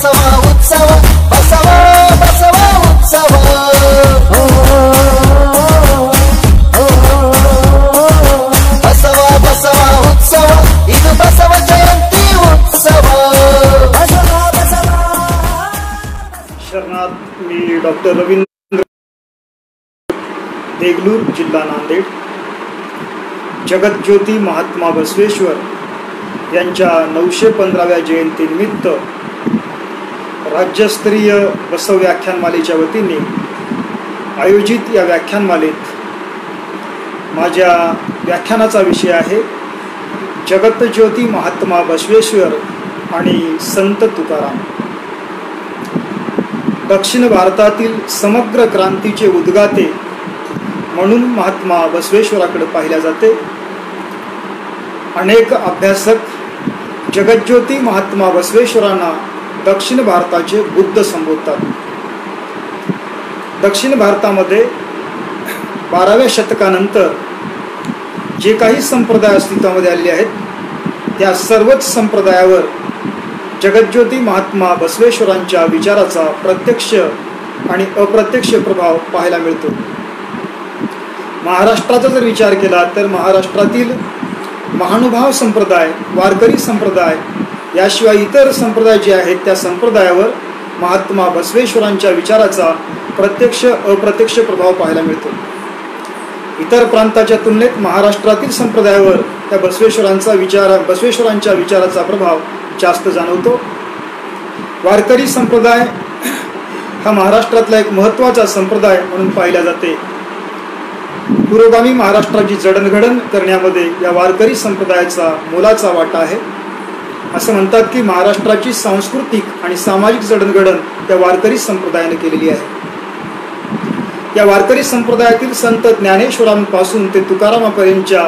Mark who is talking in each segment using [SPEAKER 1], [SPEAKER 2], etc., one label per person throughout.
[SPEAKER 1] बसवा उत्सव, बसवा बसवा उत्सव, बसवा बसवा उत्सव, ಇದು बसव जयंती उत्सव.
[SPEAKER 2] शरणात मी डॉक्टर रवींद्र देगलूर, जिल्हा नांदेड. जगज्योती महात्मा बसवेश्वर यांच्या 915व्या जयंतीनिमित्त राज्यस्तरीय बसव व्याख्यानमालेच्या वतीने आयोजित या व्याख्यानमालेत माझ्या व्याख्यानाचा विषय आहे जगज्योती महात्मा बसवेश्वर आणि संत तुकाराम. दक्षिण भारतातील समग्र क्रांतीचे उद्गाते म्हणून महात्मा बसवेश्वराकडे पाहिल्या जाते. अनेक अभ्यासक जगज्योती महात्मा बसवेश्वरांना दक्षिण भारताचे बुद्ध संबोधतात. दक्षिण भारतामध्ये 12व्या शतकानंतर जे काही संप्रदाय अस्तित्वामध्ये आलेले आहेत त्या सर्वच संप्रदायावर जगज्योती महात्मा बसवेश्वरांच्या विचाराचा प्रत्यक्ष आणि अप्रत्यक्ष प्रभाव पाहायला मिळतो. महाराष्ट्राचा जर विचार केला तर महाराष्ट्रातील महानुभाव संप्रदाय, वारकरी संप्रदाय याशिवाय इतर संप्रदाय जे आहेत त्या संप्रदायावर महात्मा बसवेश्वरांच्या विचाराचा प्रत्यक्ष अप्रत्यक्ष प्रभाव पाहायला मिळतो. इतर प्रांताच्या तुलनेत महाराष्ट्रातील संप्रदायावर त्या बसवेश्वरांच्या विचाराचा प्रभाव जास्त जाणवतो. वारकरी संप्रदाय हा महाराष्ट्रातला एक महत्त्वाचा संप्रदाय म्हणून पाहिला जाते. पुरोगामी महाराष्ट्राची जडणघडण करण्यामध्ये या वारकरी संप्रदायाचा मोलाचा वाटा आहे. असं म्हणतात की महाराष्ट्राची सांस्कृतिक आणि सामाजिक जडणघडण या वारकरी संप्रदायाने केलेली आहे. या वारकरी संप्रदायातील संत ज्ञानेश्वरांपासून ते तुकारामापर्यंतच्या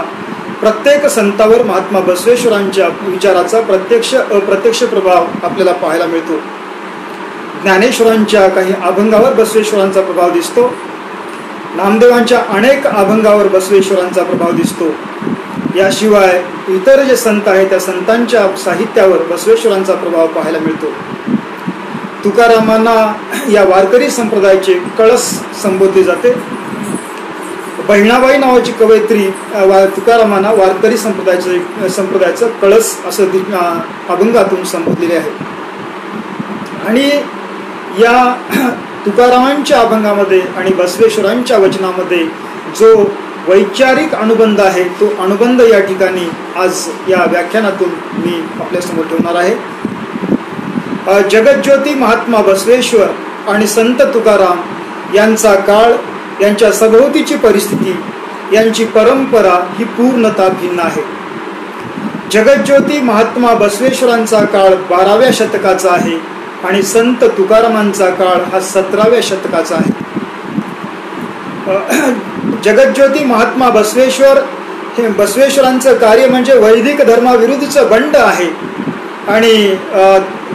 [SPEAKER 2] प्रत्येक संतावर महात्मा बसवेश्वरांच्या विचाराचा प्रत्यक्ष अप्रत्यक्ष प्रभाव आपल्याला पाहायला मिळतो. ज्ञानेश्वरांच्या काही अभंगावर बसवेश्वरांचा प्रभाव दिसतो. नामदेवांच्या अनेक अभंगावर बसवेश्वरांचा प्रभाव दिसतो. याशिवाय इतर जे संत आहेत त्या संतांच्या साहित्यावर बसवेश्वरांचा प्रभाव पाहायला मिळतो. तुकारामांना या वारकरी संप्रदायाचे कळस संबोधले जाते. बहिणाबाई नावाची कवयित्री तुकारामांना वारकरी संप्रदायाचं कळस असं अभंगातून संबोधलेले आहे. आणि या तुकारामांच्या अभंगामध्ये आणि बसवेश्वरांच्या वचनामध्ये जो वैचारिक अनुबंध आहे तो अनुबंध या ठिकाणी आज या व्याख्यानातून मी आपल्यासमोर ठेवणार आहे. जगज्योती महात्मा बसवेश्वर आणि संत तुकाराम यांचा काळ, यांच्या सभोवतीची परिस्थिती, यांची परंपरा ही पूर्णतः भिन्न आहे. जगज्योती महात्मा बसवेश्वरांचा काळ 12व्या शतकाचा आहे आणि संत तुकारामांचा काळ हा 17व्या शतकाचा आहे. जगज्योती महात्मा बसवेश्वर हे बसवेश्वरांचं कार्य म्हणजे वैदिक धर्माविरुद्धचं बंड आहे आणि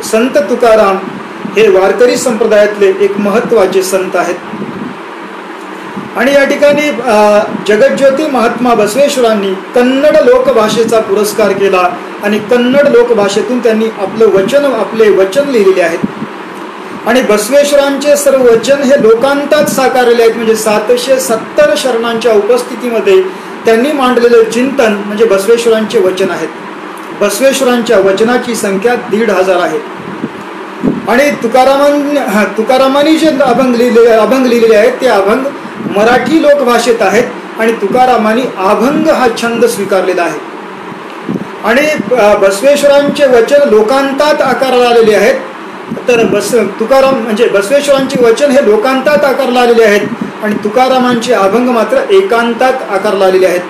[SPEAKER 2] संत तुकाराम हे वारकरी संप्रदायातले एक महत्त्वाचे संत आहेत. आणि या ठिकाणी जगज्योती महात्मा बसवेश्वरांनी कन्नड लोकभाषेचा पुरस्कार केला आणि कन्नड लोकभाषेतून त्यांनी आपले वचन लिहिलेले आहेत. आणि बसवेश्वरांचे सर्व वचन हे लोकांतात साकारलेले आहेत. म्हणजे 770 शरणांच्या उपस्थितीमध्ये त्यांनी मांडलेले चिंतन म्हणजे बसवेश्वरांचे वचन आहेत. बसवेश्वरांच्या वचनाची संख्या 1,500 आहे. आणि तुकारामांनी जे अभंग लिहिलेले आहेत ते अभंग मराठी लोकभाषेत आहेत आणि तुकारामांनी अभंग हा छंद स्वीकारलेला आहे. आणि बसवेश्वरांचे वचन लोकांतात आकारला आलेले आहेत. तर तुकाराम म्हणजे बसवेश्वरांचे वचन हे लोकांतात आकारला आलेले आहेत आणि तुकारामांचे अभंग मात्र एकांतात आकारला आलेले आहेत.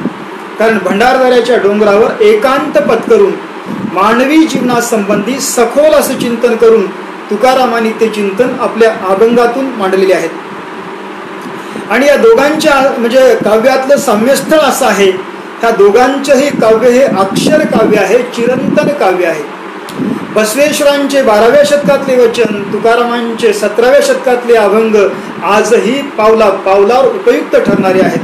[SPEAKER 2] कारण भंडारदऱ्याच्या डोंगरावर एकांत पत्करून मानवी जीवनासंबंधी सखोल असं चिंतन करून तुकारामांनी ते चिंतन आपल्या अभंगातून मांडलेले आहेत. आणि या दोघांच्या म्हणजे काव्यातलं साम्यस्थळ असं आहे, ह्या दोघांचंही काव्य हे अक्षर काव्य आहे, चिरंतन काव्य आहे. बसवेश्वरांचे 12व्या शतकातले वचन, तुकारामांचे 17व्या शतकातले अभंग आजही पावलावर उपयुक्त ठरणारे आहेत.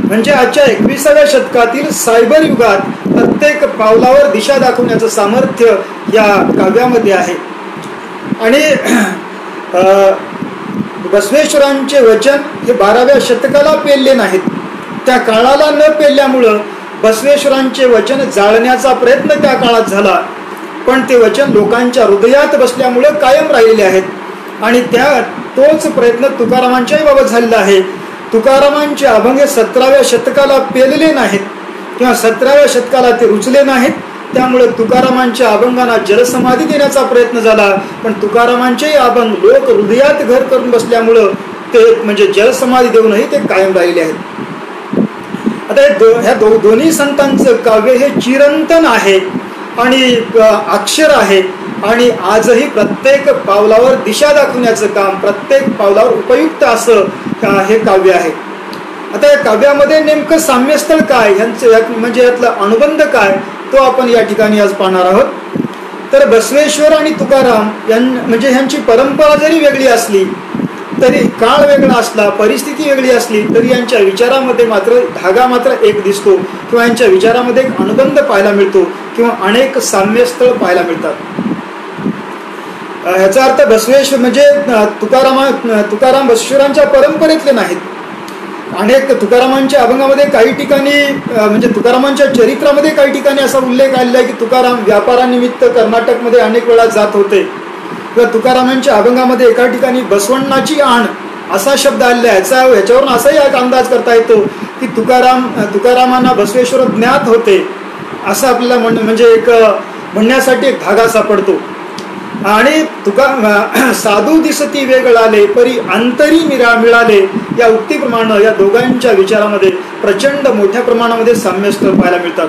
[SPEAKER 2] म्हणजे आजच्या 21व्या शतकातील सायबर युगात प्रत्येक पावलावर दिशा दाखवण्याचं सामर्थ्य या काव्यामध्ये आहे. आणि बसवेश्वरांचे वचन हे 12व्या शतकाला पेलले नाहीत. त्या काळाला न पेलल्यामुळं बसवेश्वरांचे वचन जाळण्याचा प्रयत्न त्या काळात झाला, पण ते वचन लोकांच्या हृदयात बसल्यामुळं कायम राहिलेले आहेत. आणि तोच प्रयत्न तुकारामांच्याही बाबत झालेला आहे. तुकारामांचे अभंग 17व्या शतकाला पेलले नाहीत किंवा 17व्या शतकाला ते रुचले नाहीत. त्यामुळे तुकारामांच्या अभंगांना जलसमाधी देण्याचा प्रयत्न झाला, पण तुकारामांचेही अभंग लोक हृदयात घर करून बसल्यामुळं ते म्हणजे जलसमाधी देऊनही ते कायम राहिले आहेत. आता ह्या दोन्ही संतांचं काव्य हे चिरंतन आहे आणि अक्षर आहे आणि आजही प्रत्येक पावलावर दिशा दाखवण्याचं काम, प्रत्येक पावलावर उपयुक्त असं हे काव्य आहे. आता या काव्यामध्ये नेमकं साम्यस्थळ काय, म्हणजे यातला अनुबंध काय, तो आपण या ठिकाणी आज पाहणार आहोत. तर बसवेश्वर आणि तुकाराम म्हणजे ह्यांची परंपरा जरी वेगळी असली, तरी काळ वेगळा असला, परिस्थिती वेगळी असली, तरी यांच्या विचारामध्ये मात्र धागा मात्र एक दिसतो किंवा यांच्या विचारामध्ये एक अनुबंध पाहायला मिळतो किंवा अनेक साम्यस्थळ पाहायला मिळतात. ह्याचा अर्थ बसवेश्वर म्हणजे तुकाराम बसवेश्वरांच्या परंपरेतले नाहीत. अनेक तुकारामांच्या अभंगामध्ये काही ठिकाणी म्हणजे तुकारामांच्या चरित्रामध्ये काही ठिकाणी असा उल्लेख आलेला आहे की तुकाराम व्यापारानिमित्त कर्नाटकमध्ये अनेक वेळा जात होते, किंवा तुकारामांच्या अभंगामध्ये एका ठिकाणी बसवण्णाची आण असा शब्द आलेला आहे. ह्याच्यावरून असाही एक अंदाज करता येतो की तुकारामांना बसवेश्वर ज्ञात होते असं आपल्याला म्हणजे एक म्हणण्यासाठी एक धागा सापडतो. आणि साधू दिसती वेगळ आले परी अंतरी मिळाले या उक्तीप्रमाणे या दोघांच्या विचारामध्ये प्रचंड मोठ्या प्रमाणामध्ये साम्यस्थळ पाहायला मिळतात.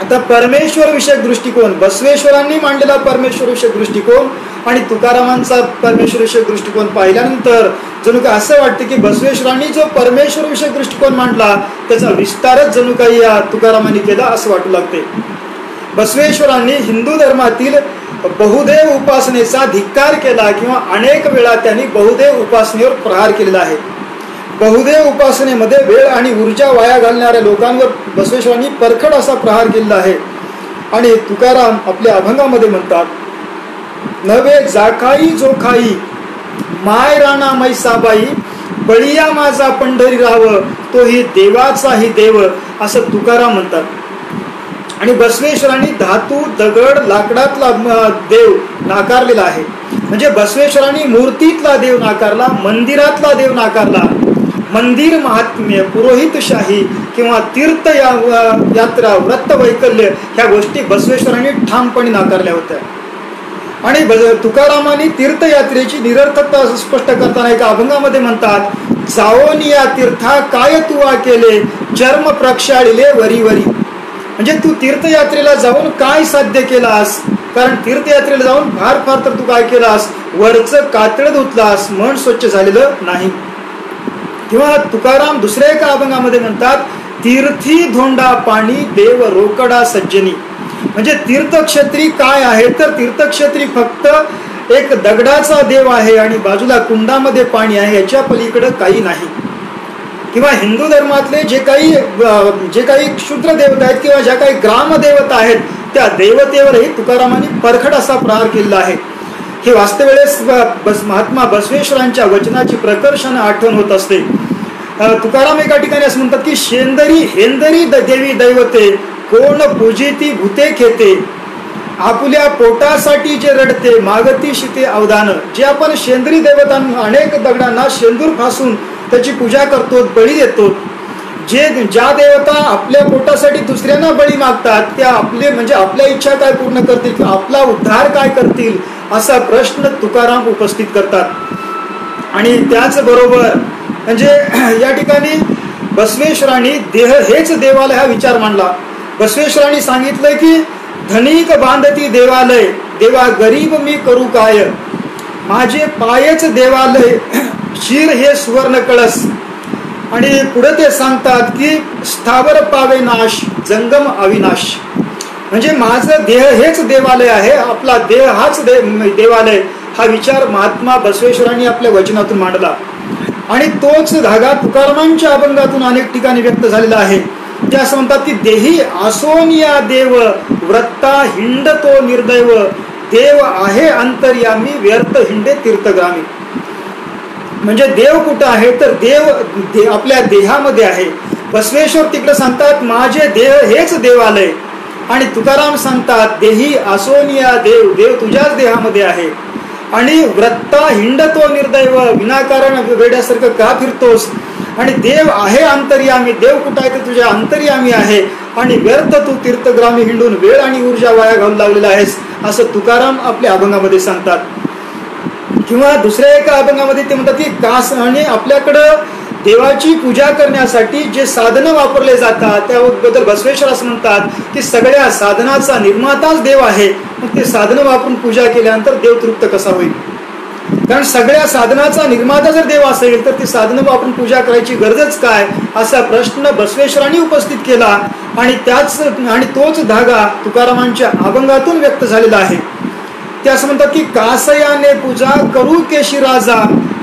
[SPEAKER 2] आता परमेश्वर विषयक दृष्टिकोन, बसवेश्वरांनी मांडलेला परमेश्वर विषयक दृष्टिकोन आणि तुकारामांचा परमेश्वर विषयक दृष्टिकोन पाहिल्यानंतर जणू काय असं वाटतं की बसवेश्वरांनी जो परमेश्वर विषयक दृष्टिकोन मांडला त्याचा विस्तारच जणू काही या तुकारामांनी केला असं वाटू लागते. बसवेश्वरांनी हिंदू धर्मातील बहुदेव उपासनेचा धिक्कार केला किंवा अनेक वेळा त्यांनी बहुदेव उपासनेवर प्रहार केलेला आहे. बहुदेव उपासनेमध्ये वेळ आणि ऊर्जा वाया घालणाऱ्या लोकांवर बसवेश्वरांनी परखड असा प्रहार केलेला आहे. आणि तुकाराम आपल्या अभंगामध्ये म्हणतात, नवे जाखाई जोखाई माय राणा मैसाबाई बळिया माझा पंढरी राव तोही देवाचाही देव असं तुकाराम म्हणतात. आणि बसवेश्वरांनी धातू दगड लाकडातला देव नाकारलेला आहे. म्हणजे बसवेश्वरांनी मूर्तीतला देव नाकारला, मंदिरातला देव नाकारला. मंदिर महात्म्य, पुरोहितशाही किंवा तीर्थ यात्रा, व्रत वैकल्य ह्या गोष्टी बसवेश्वरांनी ठामपणे नाकारल्या होत्या. आणि तुकारामांनी तीर्थयात्रेची निरर्थकता स्पष्ट करताना एका अभंगामध्ये म्हणतात, जाओन या तीर्था काय तुवा केले चर्म प्रक्षाळिले वरी वरी. म्हणजे तू तीर्थयात्रेला जाऊन काय साध्य केलास, कारण तीर्थयात्रेला जाऊन फार तर तू काय केलास, वरचं कातळ धुतलास, मन स्वच्छ झालेलं नाही. किंवा तुकाराम दुसऱ्या एका अभंगामध्ये म्हणतात, तीर्थी धोंडा पाणी देव रोकडा सज्जनी. म्हणजे तीर्थक्षेत्री काय आहे तर तीर्थक्षेत्री फक्त एक दगडाचा देव आहे आणि बाजूला कुंडामध्ये पाणी आहे, याच्या पलीकडे काही नाही. किंवा हिंदू धर्मातले जे काही क्षुद्र देवता आहेत किंवा ज्या काही ग्रामदेवता आहेत त्या देवतेवरही तुकारामांनी परखड असा प्रहार केलेला आहे. ही वास्तव वेळेस महात्मा बसवेश्वरांच्या वचनाची प्रकर्षाने आठवण होत असते. तुकाराम एका ठिकाणी असं म्हणतात की शेंदरी हेंदरी देवी दैवते कोण पूजिती भूते खेते आपल्या पोटासाठी जे रडते मागती शिते अवधान. जे आपण शेंदरी देवतांना अनेक दगडांना शेंदूर फासून त्याची पूजा करतो, बळी देतो, ज्या देवता आपल्या पोटासाठी दुसऱ्यांना बळी मागतात त्या आपल्या इच्छा काय पूर्ण करतील किंवा आपला उद्धार काय करतील असा प्रश्न तुकाराम उपस्थित करतात. आणि त्याचबरोबर म्हणजे या ठिकाणी बसवेश्वरांनी देह हेच देवालय हा विचार मांडला. बसवेश्वरांनी सांगितलं की धनिक बांधती देवालय देवा गरीब मी करू काय, माझे पायच देवालय शिर हे सुवर्ण कळस. आणि पुढे ते सांगतात की स्थावर पावे नाश जंगम अविनाश. म्हणजे माझं देह हेच देवालय आहे, आपला देह हाच देवालय हा विचार महात्मा बसवेश्वरांनी आपल्या वचनातून मांडला. आणि तोच धागा तुकारामांच्या अभंगातून अनेक ठिकाणी व्यक्त झालेला आहे. ते असं म्हणतात की देही आसोनिया देव व्रत्ता हिंडतो निर्दैव देव आहे अंतर्यामी व्यर्थ हिंडे तीर्थग्रामी. म्हणजे देव कुठं आहे तर देव आपल्या देहामध्ये आहे. बसवेश्वर तिकडे सांगतात माझे देह हेच देवालय, आणि तुकाराम सांगतात देही आसोनिया देव, देव तुझ्याच देहामध्ये आहे. आणि व्रत्ता हिंडतो निर्दैव, विनाकारण वेड्यासारखं का फिरतोस. आणि देव आहे अंतर्यामी, देव कुठं आहे तर तुझ्या अंतर्यामी आहे, आणि व्यर्थ तू तीर्थग्रामी हिंडून वेळ आणि ऊर्जा वाया घालून लावलेला आहेस, असं तुकाराम आपल्या अभंगामध्ये सांगतात. किंवा दुसऱ्या एका अभंगामध्ये ते म्हणतात की कास, आणि आपल्याकडं देवाची पूजा करण्यासाठी जे साधनं वापरले जातात त्याबद्दल बसवेश्वर असं म्हणतात की सगळ्या साधनाचा निर्माताच देव आहे. मग ते साधनं वापरून पूजा केल्यानंतर देव तृप्त कसा होईल. कारण सगळ्या साधनाचा निर्माता जर देव असेल तर ती साधनं वापरून पूजा करायची गरजच काय, असा प्रश्न बसवेश्वरांनी उपस्थित केला. आणि तोच धागा तुकारामांच्या अभंगातून व्यक्त झालेला आहे. ते असं म्हणतात की कासयाने पूजा करू केशी राजा,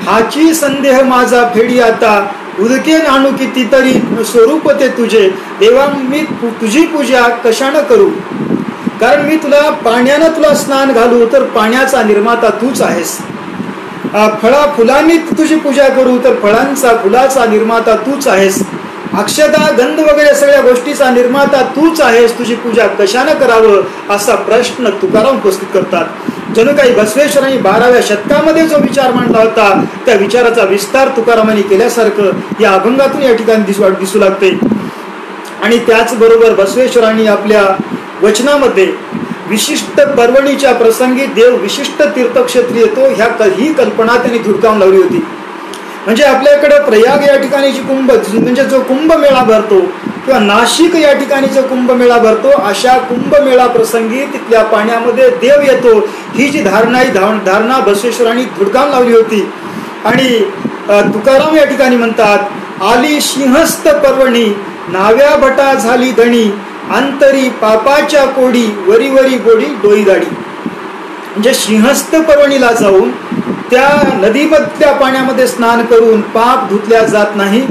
[SPEAKER 2] हाची संदेह माझा फेडी आता, उदके नाणू किती तरी स्वरूप ते तुझे, देवा मी तुझी पूजा कशानं करू. कारण मी तुला पाण्यानं तुला स्नान घालू तर पाण्याचा निर्माता तूच आहेस. फुलांनी तुझी पूजा करू तर फुलाचा निर्माता तूच आहेस. अक्षता गंध वगैरे सगळ्या गोष्टीचा निर्माता तूच आहेस, तुझी पूजा कशानं करावं असा प्रश्न तुकाराम उपस्थित करतात. जणू काही बसवेश्वरांनी 12व्या शतकामध्ये जो विचार मांडला होता त्या विचाराचा विस्तार तुकारामांनी केल्यासारखं या अभंगातून या ठिकाणी दिसू लागते. आणि त्याचबरोबर बसवेश्वरांनी आपल्या वचनामध्ये विशिष्ट पर्वणीच्या प्रसंगी देव विशिष्ट तीर्थक्षेत्री येतो ही कल्पना त्यांनी धुडकावून लावली होती. म्हणजे आपल्याकडे प्रयाग या ठिकाणी जी म्हणजे जो कुंभमेळा भरतो किंवा नाशिक या ठिकाणी जो कुंभमेळा भरतो, अशा कुंभमेळा प्रसंगी तिथल्या पाण्यामध्ये देव येतो ही जी धारणा बसवेश्वरांनी धुडकावून लावली होती. आणि तुकाराम या ठिकाणी म्हणतात आली सिंहस्थ पर्वणी, नाव्या भटा झाली धणी, अंतरी पापाच्या कोडी, वरी वरी गोडी डोई दाडी. म्हणजे सिंहस्थ पर्वणीला जाऊन त्या नदीमधल्या पाण्यामध्ये स्नान करून पाप धुतल्या जात नाही,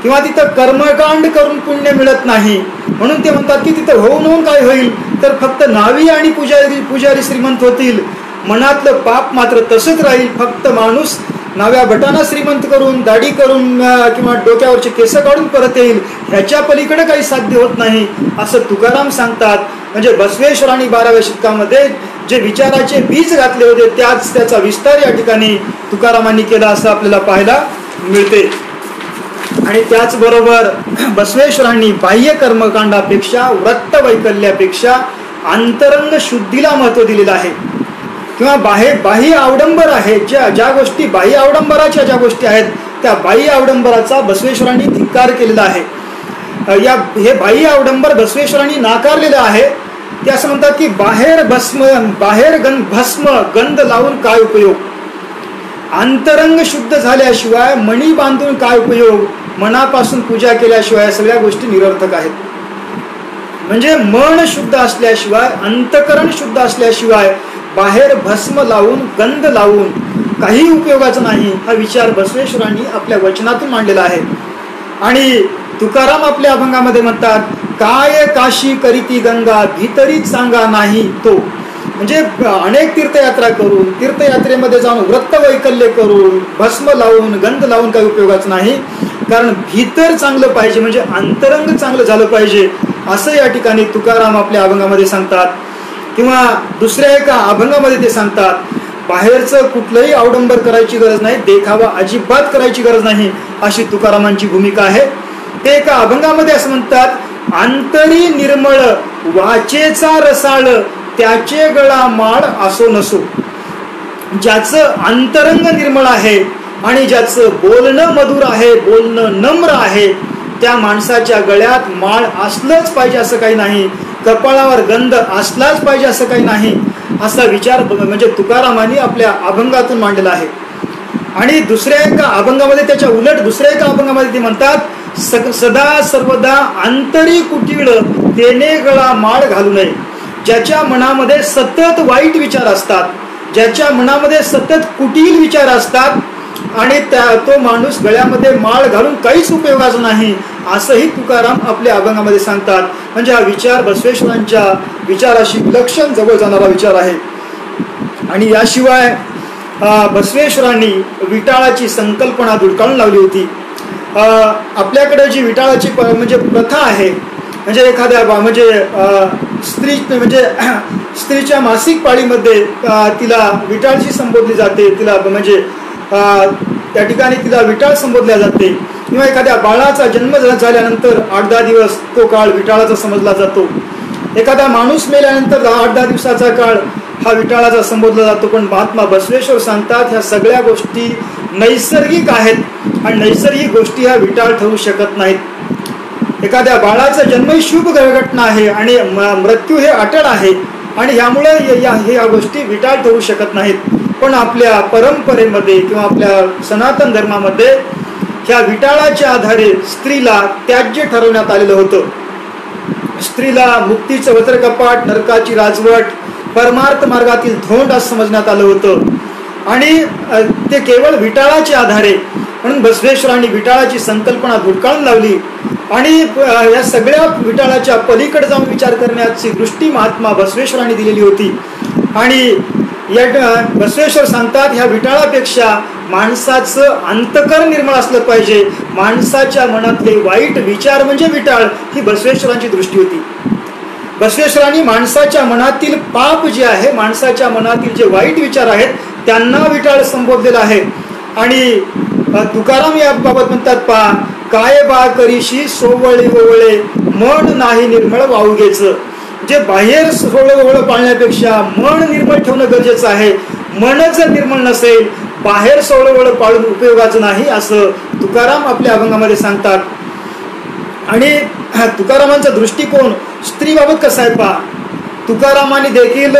[SPEAKER 2] किंवा तिथं कर्मकांड करून पुण्य मिळत नाही. म्हणून ते म्हणतात की तिथं होऊन काय होईल तर फक्त नावी आणि पुजारी श्रीमंत होतील, मनातलं पाप मात्र तसंच राहील. फक्त माणूस नाव्या भटांना श्रीमंत करून दाढी करून किंवा डोक्यावरचे केस काढून परत येईल, ह्याच्या पलीकडे काही साध्य होत नाही असं तुकाराम सांगतात. म्हणजे बसवेश्वरांनी 12व्या शतकामध्ये जे विचाराचे बीज घातले होते त्याचा विस्तार या ठिकाणी तुकारामांनी केला असं आपल्याला पाहायला मिळते. आणि त्याचबरोबर बसवेश्वरांनी बाह्य कर्मकांडापेक्षा व्रत वैकल्यापेक्षा अंतरंग शुद्धीला महत्व दिलेलं आहे. किंवा बाह्य आवडंबर आहे, ज्या गोष्टी बाह्य आवडंबराच्या ज्या गोष्टी आहेत त्या बाह्य आवडंबराचा बसवेश्वरांनी धिक्कार केलेला आहे. हे बाह्य आवडंबर बसवेश्वरांनी नाकारलेलं आहे. ते असं म्हणतात की बाहेर भस्म गंध लावून काय उपयोग, अंतरंग शुद्ध झाल्याशिवाय मणी बांधून काय उपयोग, मनापासून पूजा केल्याशिवाय सगळ्या गोष्टी निरर्थक आहेत. म्हणजे मन शुद्ध असल्याशिवाय, अंतकरण शुद्ध असल्याशिवाय बाहेर भस्म लावून गंध लावून काही उपयोगाचा नाही, हा विचार बसवेश्वरांनी आपल्या वचनातून मांडलेला आहे. आणि तुकाराम आपल्या अभंगामध्ये म्हणतात काय काशी करीती गंगा, भीतरीच सांगा नाही तो. म्हणजे अनेक तीर्थयात्रा करून तीर्थयात्रेमध्ये जाऊन व्रत वैकल्य करून भस्म लावून गंध लावून काही उपयोगाचं नाही, कारण भीतर चांगलं पाहिजे, म्हणजे अंतरंग चांगलं झालं पाहिजे असं या ठिकाणी तुकाराम आपल्या अभंगामध्ये सांगतात. किंवा दुसऱ्या एका अभंगामध्ये ते सांगतात बाहेरचं कुठलंही आवडंबर करायची गरज नाही, देखावा अजिबात करायची गरज नाही, अशी तुकारामांची भूमिका आहे. ते एका अभंगामध्ये असं म्हणतात अंतरी निर्मळ वाचेचा रसाळ, त्याचे गळा माळ असो नसो. ज्याचं अंतरंग निर्मळ आहे आणि ज्याचं बोलणं मधुर आहे, बोलणं नम्र आहे, त्या माणसाच्या गळ्यात माळ असलंच पाहिजे असं काही नाही, कपाळावर गंध असलाच पाहिजे असं काही नाही, असा विचार म्हणजे तुकारामांनी आपल्या अभंगातून मांडलेला आहे. आणि दुसऱ्या एका अभंगामध्ये त्याच्या उलट दुसऱ्या एका अभंगामध्ये ते म्हणतात सदा सर्वदा अंतरी कुटीळ, तेने गळा माळ घालू नये. ज्याच्या मनामध्ये सतत वाईट विचार असतात, ज्याच्या मनामध्ये सतत कुटील विचार असतात आणि तो माणूस गळ्यामध्ये माळ घालून काहीच उपयोगाचा नाही, असंही तुकाराम आपल्या अभंगामध्ये सांगतात. म्हणजे हा विचार बसवेश्वरांच्या विचाराशी विलक्षण जवळ जाणारा विचार आहे. आणि याशिवाय बसवेश्वरांनी विटाळाची संकल्पना धुडकावून लावली होती. आपल्याकडे जी विटाळाची म्हणजे प्रथा आहे, म्हणजे एखाद्या म्हणजे स्त्रीच्या मासिक पाळीमध्ये तिला विटाळशी संबोधली जाते, तिला म्हणजे त्या ठिकाणी तिला विटाळ संबोधल्या जाते. किंवा एखाद्या बाळाचा जन्म झाल्यानंतर 8-10 दिवस तो काळ विटाळाचा समजला जातो. एखादा माणूस मेल्यानंतर 8-10 दिवसाचा काळ हा विटाळाचा संबोधला जातो. पण महात्मा बसवेश्वर सांगतात ह्या सगळ्या गोष्टी नैसर्गिक आहेत आणि नैसर्गिक गोष्टी ह्या विटाळ ठरू शकत नाहीत. एखाद्या बाळाचा जन्म ही शुभ घटना आहे आणि मृत्यू हे अटळ आहे आणि ह्यामुळे ह्या गोष्टी विटाळ ठरू शकत नाहीत. पण आपल्या परंपरेमध्ये किंवा आपल्या सनातन धर्मामध्ये ह्या विटाळाच्या आधारे स्त्रीला त्याज्य ठरवण्यात आलेलं होतं. स्त्रीला मुक्तीचं वस्त्रकपाट, नरकाची राजवट, परमार्थ मार्गातील धोंड असं समजण्यात आलं होतं आणि ते केवळ विटाळाच्या आधारे. म्हणून बसवेश्वरांनी विटाळाची संकल्पना धुडकावून लावली आणि या सगळ्या विटाळाच्या पलीकडे जाऊन विचार करण्याची दृष्टी महात्मा बसवेश्वरांनी दिलेली होती. आणि या बसवेश्वर सांगतात ह्या विटाळापेक्षा माणसाचं अंतःकरण निर्मळ असलं पाहिजे. माणसाच्या मनातले वाईट विचार म्हणजे विटाळ, ही बसवेश्वरांची दृष्टी होती. बसवेश्वरांनी माणसाच्या मनातील पाप जे आहे, माणसाच्या मनातील जे वाईट विचार आहेत त्यांना विटाळ संबोधलेला आहे. आणि तुकाराम याबाबत म्हणतात, पा काय बा करीशी सोवळे ओवळे मन नाही निर्मळ वावगेच. जे बाहेर सोवळं ओवळं पाळण्यापेक्षा मन निर्मळ ठेवणं गरजेचं आहे. मनच जर निर्मळ नसेल, बाहेर सोवळं ओवळं पाळून उपयोगाचं नाही, असं तुकाराम आपल्या अभंगामध्ये सांगतात. आणि तुकारामांचा दृष्टिकोन स्त्रीबाबत कसा आहे पहा. तुकारामांनी देखील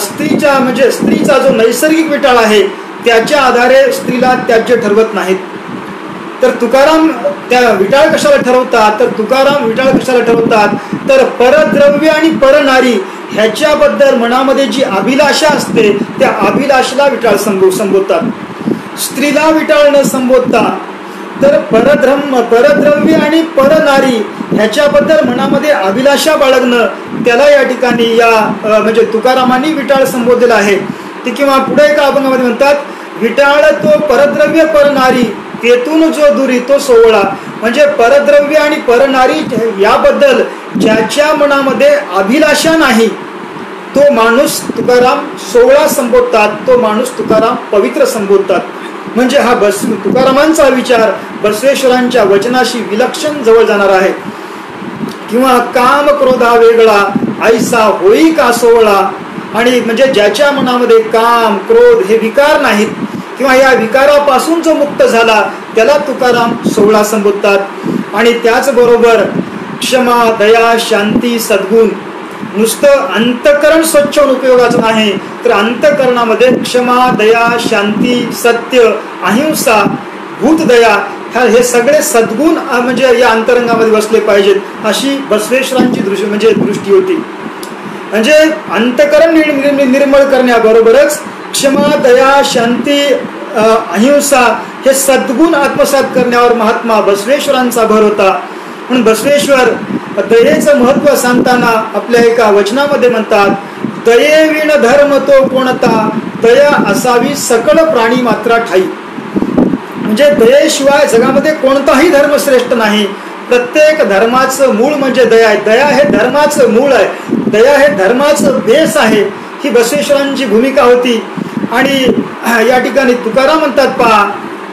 [SPEAKER 2] स्त्रीच्या म्हणजे स्त्रीचा जो नैसर्गिक विटाळ आहे त्याच्या आधारे स्त्रीला त्याज्य ठरवत नाहीत. तर तुकाराम त्या विटाळ कशाला ठरवतात, तर तुकाराम विटाळ कशाला ठरवतात तर परद्रव्य आणि परनारी ह्याच्याबद्दल मनामध्ये जी अभिलाषा असते त्या अभिलाषेला विटाळ संबोधतात. स्त्रीला विटाळ न संबोधता तर परद्रव्य आणि परनारी ह्याच्याबद्दल मनामध्ये अभिलाषा बाळगणं, त्याला या ठिकाणी या म्हणजे तुकारामांनी विटाळ संबोधलेला आहे. ते किंवा पुढे एका अभंगामध्ये म्हणतात, विटाळ तो परद्रव्य परनारी तेथून जो दुरी तो सोवळा. म्हणजे परद्रव्य आणि परनारी याबद्दल ज्याच्या मनामध्ये अभिलाषा नाही तो माणूस तुकाराम सोवळा संबोधतात, तो माणूस तुकाराम पवित्र संबोधतात. म्हणजे हा तुकारामांचा विचार बसवेश्वरांच्या वचनाशी विलक्षण जवळ जाणार आहे. किंवा काम क्रोधा वेगळा ऐसा होई का सोवळा. आणि म्हणजे ज्याच्या मनामध्ये काम क्रोध हे विकार नाहीत किंवा या विकारापासून जो मुक्त झाला त्याला तुकाराम सोवळा संबोधतात. आणि त्याचबरोबर क्षमा दया शांती सद्गुण, नुसतं अंतःकरण स्वच्छ उपयोगाचं नाही तर अंतःकरणामध्ये क्षमा दया शांती सत्य अहिंसा भूतदया हे सगळे सद्गुण म्हणजे या अंतरंगामध्ये बसले पाहिजेत, अशी बसवेश्वरांची दृष्टी होती. म्हणजे अंतःकरण निर्मळ करण्याबरोबरच क्षमा दया शांती अहिंसा हे सद्गुण आत्मसात करण्यावर महात्मा बसवेश्वरांचा भर होता. म्हणून बसवेश्वर दयेचं महत्व सांगताना आपल्या एका वचनामध्ये म्हणतात, दयेविण धर्म तो कोणता दया असावी सकळ प्राणी मात्रा ठाई. म्हणजे दयेशिवाय जगामध्ये कोणताही धर्म श्रेष्ठ नाही. प्रत्येक धर्माचं मूळ म्हणजे दया आहे. दया हे धर्माचं मूळ आहे, दया हे धर्माचं बेस आहे. ही बसवेश्वरांची भूमिका होती. आणि या ठिकाणी तुकाराम म्हणतात पहा,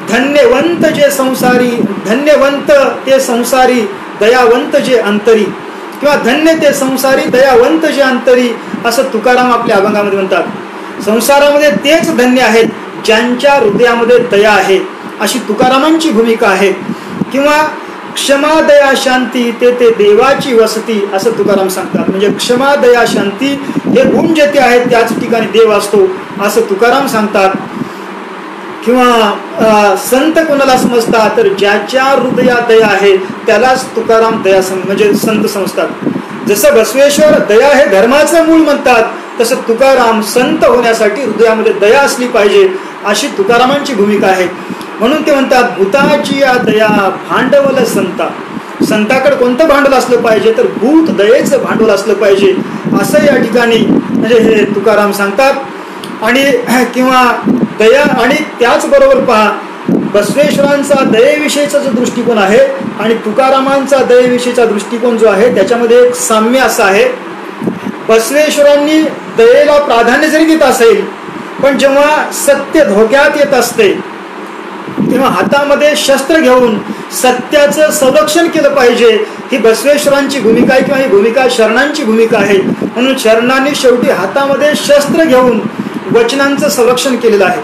[SPEAKER 2] धन्यवंत जे संसारी धन्यवंत ते संसारी दयावंत जे अंतरी. किंवा धन्य ते संसारी दयावंत जे अंतरी, असं तुकाराम आपल्या अभंगामध्ये म्हणतात. संसारामध्ये तेच धन्य आहेत ज्यांच्या हृदयामध्ये दया आहे, अशी तुकारामांची भूमिका आहे. किंवा क्षमा दया शांती ते देवाची वसती, असं तुकाराम सांगतात. म्हणजे क्षमा दया शांती हे गुण जेथे आहेत त्याच ठिकाणी देव असतो, असं तुकाराम सांगतात. किंवा संत कोणाला समजतात तर ज्याच्या हृदयात दया आहे त्यालाच तुकाराम दया म्हणजे संत समजतात. जसं बसवेश्वर दया हे धर्माचं मूळ म्हणतात, तसं तुकाराम संत होण्यासाठी हृदयामध्ये दया असली पाहिजे, अशी तुकारामांची भूमिका आहे. म्हणून ते म्हणतात, भूताची या दया भांडवल संता. संताकडे कोणतं भांडवल असलं पाहिजे तर भूत दयेचं भांडवल असलं पाहिजे, असं या ठिकाणी म्हणजे हे तुकाराम सांगतात. आणि किंवा दया, आणि त्याचबरोबर पहा बसवेश्वरांचा दयेविषयीचा जो दृष्टिकोन आहे आणि तुकारामांचा दयेविषयीचा दृष्टिकोन जो आहे त्याच्यामध्ये एक साम्य असं आहे. बसवेश्वरांनी दयेला प्राधान्य जरी देत असेल, पण जेव्हा सत्य धोक्यात येत असते तेव्हा हातामध्ये शस्त्र घेऊन सत्याचं संरक्षण केलं पाहिजे, ही बसवेश्वरांची भूमिका आहे किंवा ही भूमिका शरणांची भूमिका आहे. म्हणून शरणांनी शेवटी हातामध्ये शस्त्र घेऊन वचनांचं संरक्षण केलेलं आहे.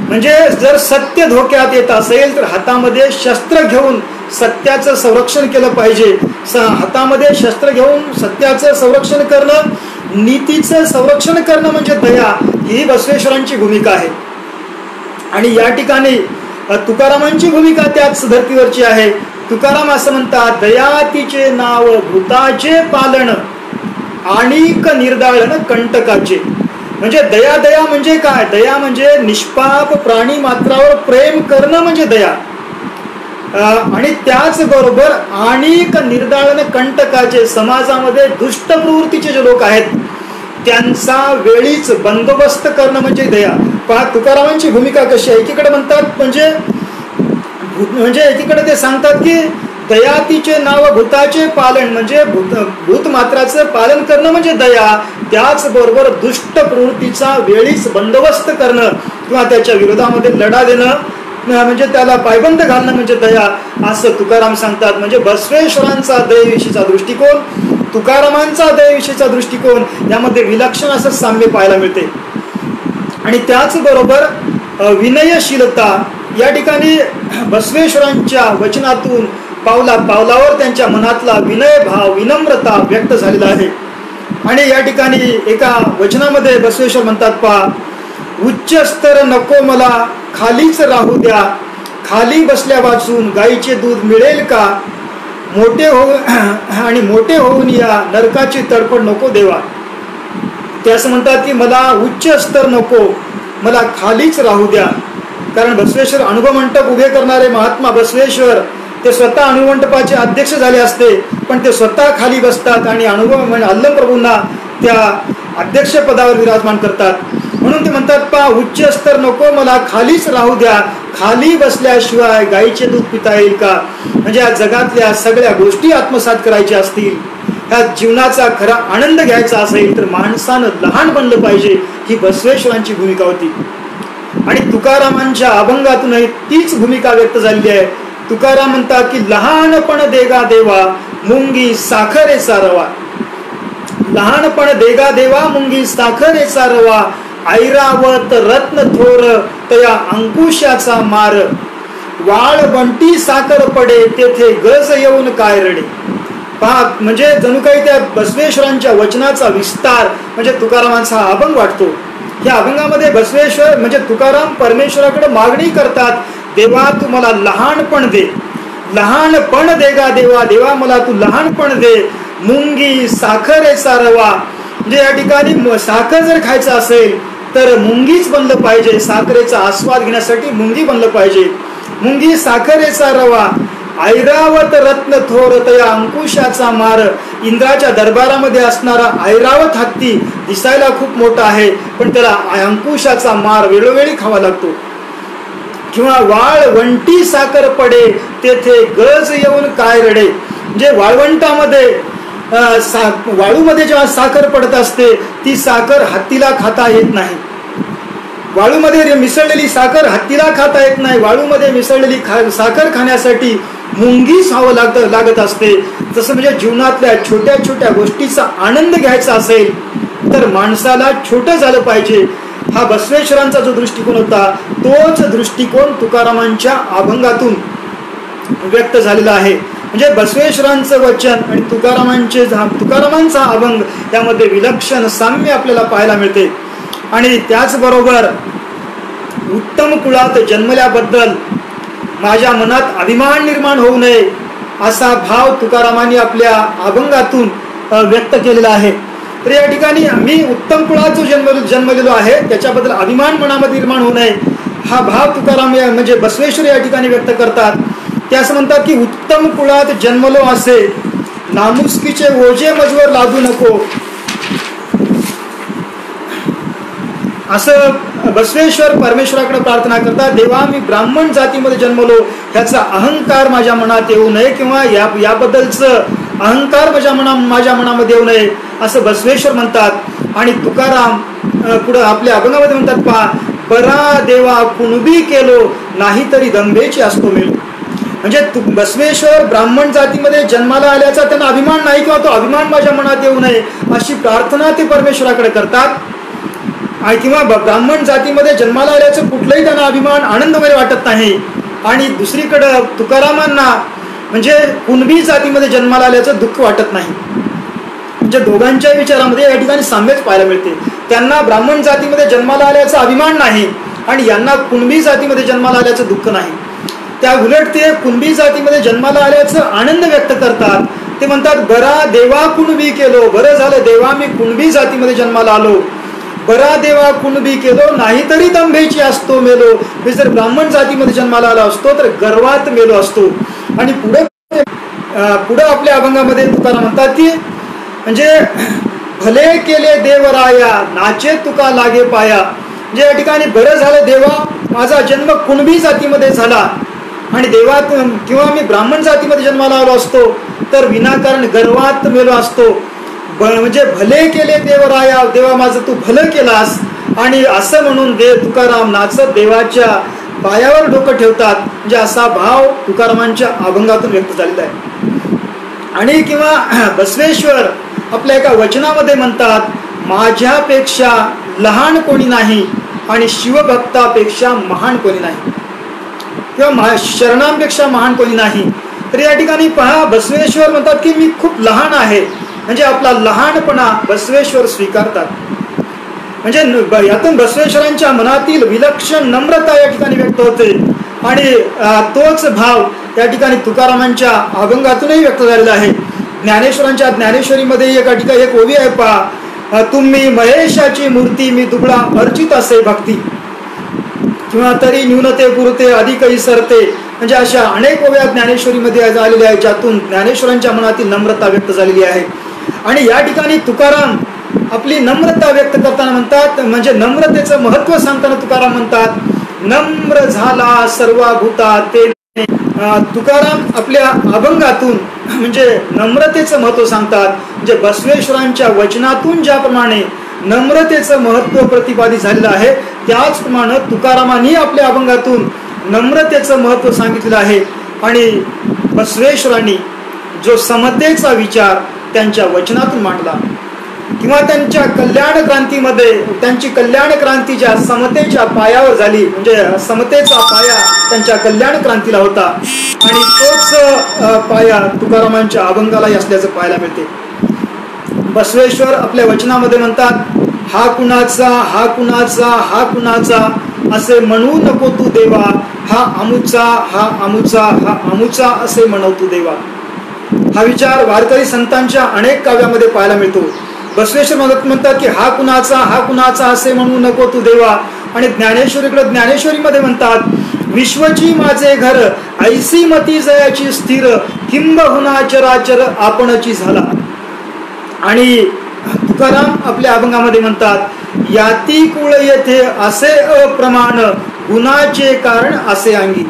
[SPEAKER 2] म्हणजे जर सत्य धोक्यात येत असेल तर हातामध्ये शस्त्र घेऊन सत्याचं संरक्षण केलं पाहिजे. हातामध्ये शस्त्र घेऊन सत्याचं संरक्षण करणं, नीतीचं संरक्षण करणं म्हणजे दया, ही बसवेश्वरांची भूमिका आहे. आणि या ठिकाणी तुकारामांची भूमिका त्याच धर्तीवरची आहे. तुकाराम असं म्हणतात, दयातीचे नाव भूताचे पालन आणिक निर्दाळण कंटकाचे. म्हणजे दया, दया म्हणजे काय? दया म्हणजे निष्पाप प्राणी मात्रावर प्रेम करणं म्हणजे दया. आणि त्याचबरोबर आणिक निर्दाळण कंटकाचे, समाजामध्ये दुष्ट प्रवृत्तीचे जे लोक आहेत त्यांचा वेळीच बंदोबस्त करणं म्हणजे दया. पहा तुकारामांची भूमिका कशी आहे. एकीकडे म्हणतात म्हणजे एकीकडे ते सांगतात की दयातीचे नाव भूताचे पालन, म्हणजे भूत मात्राचं पालन करणं म्हणजे दया. त्याचबरोबर दुष्ट प्रवृत्तीचा वेळीच बंदोबस्त करणं किंवा त्याच्या विरोधामध्ये लढा देणं म्हणजे त्याला पायबंद घालणं म्हणजे दया, असं तुकाराम सांगतात. म्हणजे बसवेश्वरांचा दयेविषयीचा दृष्टिकोन, तुकारामांचा दयेविषयीचा दृष्टिकोन यामध्ये विलक्षण असं साम्य पाहायला मिळते. आणि त्याचबरोबर विनयशीलता, या ठिकाणी बसवेश्वरांच्या वचनातून पावला पावलावर त्यांच्या मनातला विनय भाव, विनम्रता व्यक्त झालेला आहे. आणि या ठिकाणी एका वचनामध्ये बसवेश्वर म्हणतात, पहा उच्च स्तर नको मला खालीच राहू द्या, खाली बसल्या वाचून गाईचे दूध मिळेल का, मोठे होऊन या नरकाची तडफड नको देवा. ते असं म्हणतात की मला उच्च स्तर नको, मला खालीच राहू द्या. कारण बसवेश्वर अनुभव मंडप उभे करणारे महात्मा बसवेश्वर ते स्वतः अनुभव मंडपाचे अध्यक्ष झाले असते, पण ते स्वतः खाली बसतात आणि अनुभव अल्लम प्रभूंना त्या अध्यक्ष पदावर विराजमान करतात. म्हणून ते म्हणतात, पा उच्च स्तर नको मला खालीच राहू द्या, खाली बसल्याशिवाय गाईचे दूध पिता येईल का. म्हणजे या जगातल्या सगळ्या गोष्टी आत्मसात करायच्या असतील, ह्या जीवनाचा खरा आनंद घ्यायचा असेल तर माणसानं लहान बनलं पाहिजे, ही बसवेश्वरांची भूमिका होती. आणि तुकारामांच्या अभंगातूनही तीच भूमिका व्यक्त झालेली आहे. तुकाराम म्हणतात की लहानपण देगा देवा मुंगी साखरेचा रवा, लहानपण देगा देवा मुंगी साखरेचा रवा, ऐरावत रत्न थोर तया अंकुशाचा मार, वाळवंटी साखर पडे तेथे गज येऊन काय रडे. पहा म्हणजे जणू काही त्या बसवेश्वरांच्या वचनाचा विस्तार म्हणजे तुकारामांचा हा अभंग वाटतो. या अभंगामध्ये बसवेश्वर म्हणजे तुकाराम परमेश्वराकडे मागणी करतात, देवा तू मला लहानपण दे, लहानपण देगा देवा, देवा मला तू लहानपण दे, मुंगी साखरेचा रवा. म्हणजे या ठिकाणी साखर जर खायचं असेल तर मुंगीच बनलं पाहिजे, साखरेचा आस्वाद घेण्यासाठी मुंगी बनलं पाहिजे. मुंगी साखरेचा रवा, ऐरावत रत्न थोर तया अंकुशाचा मार. इंद्राच्या दरबारामध्ये असणारा ऐरावत हत्ती दिसायला खूप मोठा आहे, पण त्याला अंकुशाचा मार वेळोवेळी खावा लागतो. किंवा वाळवंटी साखर पडे तेथे गज येऊन काय रडे. म्हणजे वाळवंटामध्ये वाळूमध्ये जेव्हा साखर पडत असते ती साखर हत्तीला खाता येत नाही. वाळूमध्ये मिसळलेली साखर हत्तीला खाता येत नाही. वाळूमध्ये मिसळलेली साखर खाण्यासाठी मुंगीच खावं लागत असते. तसं म्हणजे जीवनातल्या छोट्या छोट्या गोष्टीचा आनंद घ्यायचा असेल तर माणसाला छोटं झालं पाहिजे. हा बसवेश्वरांचा जो दृष्टिकोन होता तोच दृष्टिकोन तुकारामांच्या अभंगातून व्यक्त झालेला आहे. म्हणजे बसवेश्वरांचं वचन आणि तुकारामांचा अभंग यामध्ये विलक्षण साम्य आपल्याला पाहायला मिळते. आणि त्याचबरोबर उत्तम कुळात जन्मल्याबद्दल माझ्या मनात अभिमान निर्माण होऊ नये असा भाव तुकारामांनी आपल्या अभंगातून व्यक्त केलेला आहे. तर या ठिकाणी मी उत्तम कुळात जो जन्मलेलो आहे त्याच्याबद्दल अभिमान मनामध्ये निर्माण होऊ नये हा भाव तुकाराम म्हणजे बसवेश्वर या ठिकाणी व्यक्त करतात. ते असं म्हणतात की उत्तम कुळात जन्मलो असे नामुष्कीचे ओझे मजवर लादू नको. असं बसवेश्वर परमेश्वराकडे प्रार्थना करतात, देवा मी ब्राह्मण जातीमध्ये जन्मलो ह्याचा अहंकार माझ्या मनात येऊ नये, किंवा याबद्दलचं अहंकार माझ्या मनामध्ये येऊ नये असं बसवेश्वर म्हणतात. आणि तुकाराम पुढं आपल्या अभंगामध्ये म्हणतात, पहा बरा देवा कुणबी केलो नाहीतरी दंभेची असतो मेलो. म्हणजे बसवेश्वर ब्राह्मण जातीमध्ये जन्माला आल्याचा त्यांना अभिमान नाही, किंवा तो अभिमान माझ्या मनात येऊ नये अशी प्रार्थना ते परमेश्वराकडे करतात. किंवा ब्राह्मण जातीमध्ये जन्माला आल्याचं कुठलंही त्यांना अभिमान आनंद वगैरे वाटत नाही. आणि दुसरीकडं तुकारामांना म्हणजे कुणबी जातीमध्ये जन्माला आल्याचं दुःख वाटत नाही. म्हणजे दोघांच्या विचारामध्ये या ठिकाणी साम्यच पाहायला मिळते. त्यांना ब्राह्मण जातीमध्ये जन्माला आल्याचा अभिमान नाही आणि यांना कुणबी जातीमध्ये जन्माला आल्याचं दुःख नाही. त्या उलट ते कुणबी जातीमध्ये जन्माला आल्याचं आनंद व्यक्त करतात. ते म्हणतात बरा देवा कुणबी केलो, बरं झालं देवा मी कुणबी जातीमध्ये जन्माला आलो. बरा देवा कुणबी केलो नाहीतरी दंभेची असतो मेलो. मी जर ब्राह्मण जातीमध्ये जन्माला आला असतो तर गर्वात मेलो असतो. आणि पुढं आपल्या अभंगामध्ये तुकाराम म्हणतात की म्हणजे भले केले देवराया नाचे तुका लागे पाया. म्हणजे या ठिकाणी बरं झालं देवा माझा जन्म कुणबी जातीमध्ये झाला आणि देवा किंवा मी ब्राह्मण जातीमध्ये जन्माला आलो असतो तर विनाकारण गर्वात मेलो असतो. म्हणजे भले केले देवराया, देवा माझं तू भलं केलास. आणि असं म्हणून तुकाराम नाचत देवाच्या पायावर डोकं ठेवतात. म्हणजे असा भाव तुकारामांच्या अभंगातून व्यक्त झालेला आहे. आणि किंवा बसवेश्वर आपल्या एका वचनामध्ये म्हणतात माझ्यापेक्षा लहान कोणी नाही आणि शिवभक्तापेक्षा महान कोणी नाही, किंवा शरणांपेक्षा महान कोणी नाही. तर या ठिकाणी पहा बसवेश्वर म्हणतात की मी खूप लहान आहे. म्हणजे आपला लहानपणा बसवेश्वर स्वीकारतात. म्हणजे यातून बसवेश्वरांच्या मनातील विलक्षण नम्रता या ठिकाणी व्यक्त होते. आणि तोच भाव या ठिकाणी तुकारामांच्या अभंगातूनही व्यक्त झालेला आहे. ज्ञानेश्वरांच्या ज्ञानेश्वरीमध्ये एका ठिकाणी एक ओवी आहे पहा, तुम्ही महेशाची मूर्ती मी दुबळा अर्चित असे भक्ती, किंवा तरी न्यूनते पुरते अधिकही सरते. म्हणजे अशा अनेक ओव्या ज्ञानेश्वरीमध्ये आलेल्या आहेत ज्यातून ज्ञानेश्वरांच्या मनातील नम्रता व्यक्त झालेली आहे. आणि या ठिकाणी तुकाराम आपली नम्रता व्यक्त करताना म्हणतात, म्हणजे नम्रतेचं महत्व सांगताना तुकाराम म्हणतात नम्र झाला सर्वभूता ते. तुकाराम आपल्या अभंगातून म्हणजे नम्रतेचं महत्व सांगतात. म्हणजे बसवेश्वरांच्या वचनातून ज्याप्रमाणे नम्रतेचं महत्व प्रतिपादित झालेलं आहे त्याचप्रमाणे तुकारामांनी आपल्या अभंगातून नम्रतेचं महत्व सांगितलेलं आहे. आणि बसवेश्वरांनी जो समतेचा विचार त्यांच्या वचनातून मांडला, किंवा त्यांच्या कल्याण क्रांतीमध्ये त्यांची कल्याण क्रांती ज्या समतेच्या पायावर झाली, म्हणजे समतेचा पाया त्यांच्या कल्याण क्रांतीला होता. आणि तोच पाया तुकारामांच्या अभंगालाही असल्याचं पाहायला मिळते. बसवेश्वर आपल्या वचनामध्ये म्हणतात हा कुणाचा हा कुणाचा हा कुणाचा असे म्हणू नको तू देवा, हा अमुचा हा अमुचा हा अमुचा असे म्हणव तू देवा. हा विचार वारकरी संतांच्या अनेक काव्यामध्ये पाहायला मिळतो. बसवेश्वर म्हणतात की हा कुणाचा असे म्हणू नको तू देवा. आणि ज्ञानेश्वरीमध्ये म्हणतात विश्वची माझे घर ऐसी मती जयाची स्थिर, किंबहुना चराचर आपणची झाला. आणि तुकाराम आपल्या अभंगामध्ये म्हणतात याती कुळ येथे असे अप्रमाण, गुणाचे कारण असे अंगी.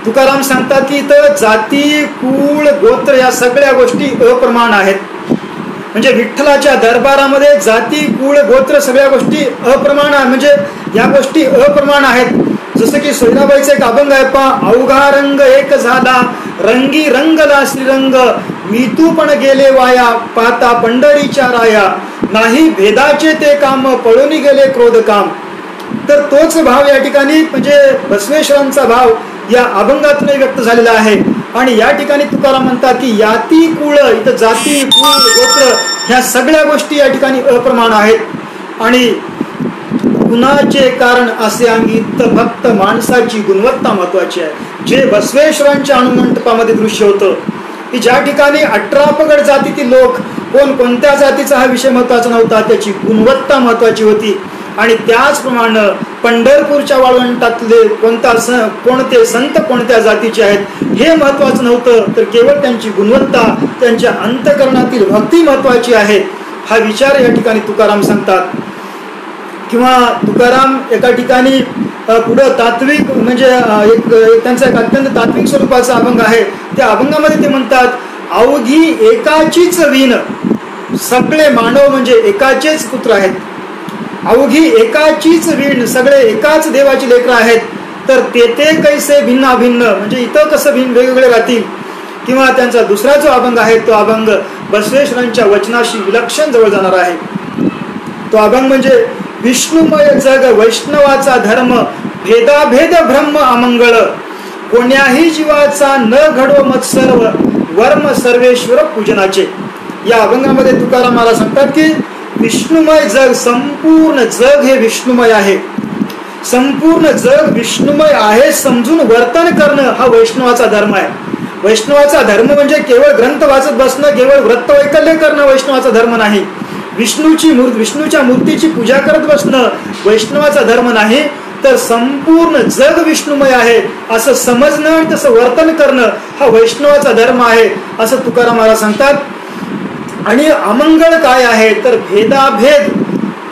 [SPEAKER 2] तुकाराम सांगतात की इथं जाती कुळ गोत्र या सगळ्या गोष्टी अप्रमाण आहेत. म्हणजे विठ्ठलाच्या दरबारामध्ये जाती कुळ गोत्र सगळ्या गोष्टी अप्रमाण आहे. म्हणजे या गोष्टी अप्रमाण आहेत. जसं की सोयराबाईचा एक अभंग आहे पहा, अवघा रंग एक झाला रंगी रंगला श्रीरंग, मी तू पण गेले वाया पाहता पंढरीच्या राया, नाही भेदाचे ते काम पळून गेले क्रोध काम. तर तोच भाव या ठिकाणी म्हणजे बसवेश्वरांचा भाव या अभंगातूनही व्यक्त झालेला आहे. आणि या ठिकाणी तुकाराम म्हणतात की याती कुळ, इथं जाती कुळ गोत्र ह्या सगळ्या गोष्टी या ठिकाणी अप्रमाण आहेत. आणि गुणाचे कारण असे अंगी, तर फक्त माणसाची गुणवत्ता महत्वाची आहे. जे बसवेश्वरांच्या अनुमंडपामध्ये दृश्य होतं की ज्या ठिकाणी 18 पगड जातीतील लोक कोणत्या जातीचा हा विषय महत्वाचा नव्हता, त्याची गुणवत्ता महत्वाची होती. आणि त्याचप्रमाणे पंढरपूरच्या वाळवंटातले कोणते संत कोणत्या जातीचे आहेत हे महत्वाचं नव्हतं, तर केवळ त्यांची गुणवत्ता त्यांच्या अंतःकरणातील भक्ती महत्वाची आहे. हा विचार या ठिकाणी तुकाराम सांगतात किंवा तुकाराम एका ठिकाणी पुढं तात्विक म्हणजे त्यांचा एक अत्यंत तात्विक स्वरूपाचा अभंग आहे. त्या अभंगामध्ये ते म्हणतात, अवघी एकाचीच वीण सगळे मानव म्हणजे एकाचेच पुत्र आहेत. अवघी एकाचीच वीण सगळे एकाच देवाची लेकरं आहेत. तर ते कैसे भिन्न भिन्न म्हणजे इथं कसं भिन्न वेगवेगळे राहतील. किंवा त्यांचा दुसरा जो अभंग आहे तो अभंग बसवेश्वरांच्या वचनाशी विलक्षण जवळ जाणार आहे. तो अभंग म्हणजे विष्णुमय जग वैष्णवाचा धर्म भेदाभेद ब्रह्म अमंगळ कोण्याही जीवाचा न घडो मत्सर्व वर्म सर्वेश्वर पूजनाचे. या अभंगामध्ये तुकाराम मला सांगतात की विष्णुमय जग, संपूर्ण जग हे विष्णुमय आहे. संपूर्ण जग विष्णुमय आहे समजून वर्तन करणं हा वैष्णवाचा धर्म आहे. वैष्णवाचा धर्म म्हणजे केवळ ग्रंथ वाचत बसणं, केवळ व्रत वैकल्य करणं वैष्णवाचा धर्म नाही. विष्णूच्या मूर्तीची पूजा करत बसणं वैष्णवाचा धर्म नाही. तर संपूर्ण जग विष्णुमय आहे असं समजणं आणि तसं वर्तन करणं हा वैष्णवाचा धर्म आहे असं तुकाराम मला सांगतात. आणि अमंगळ काय आहे तर भेदाभेद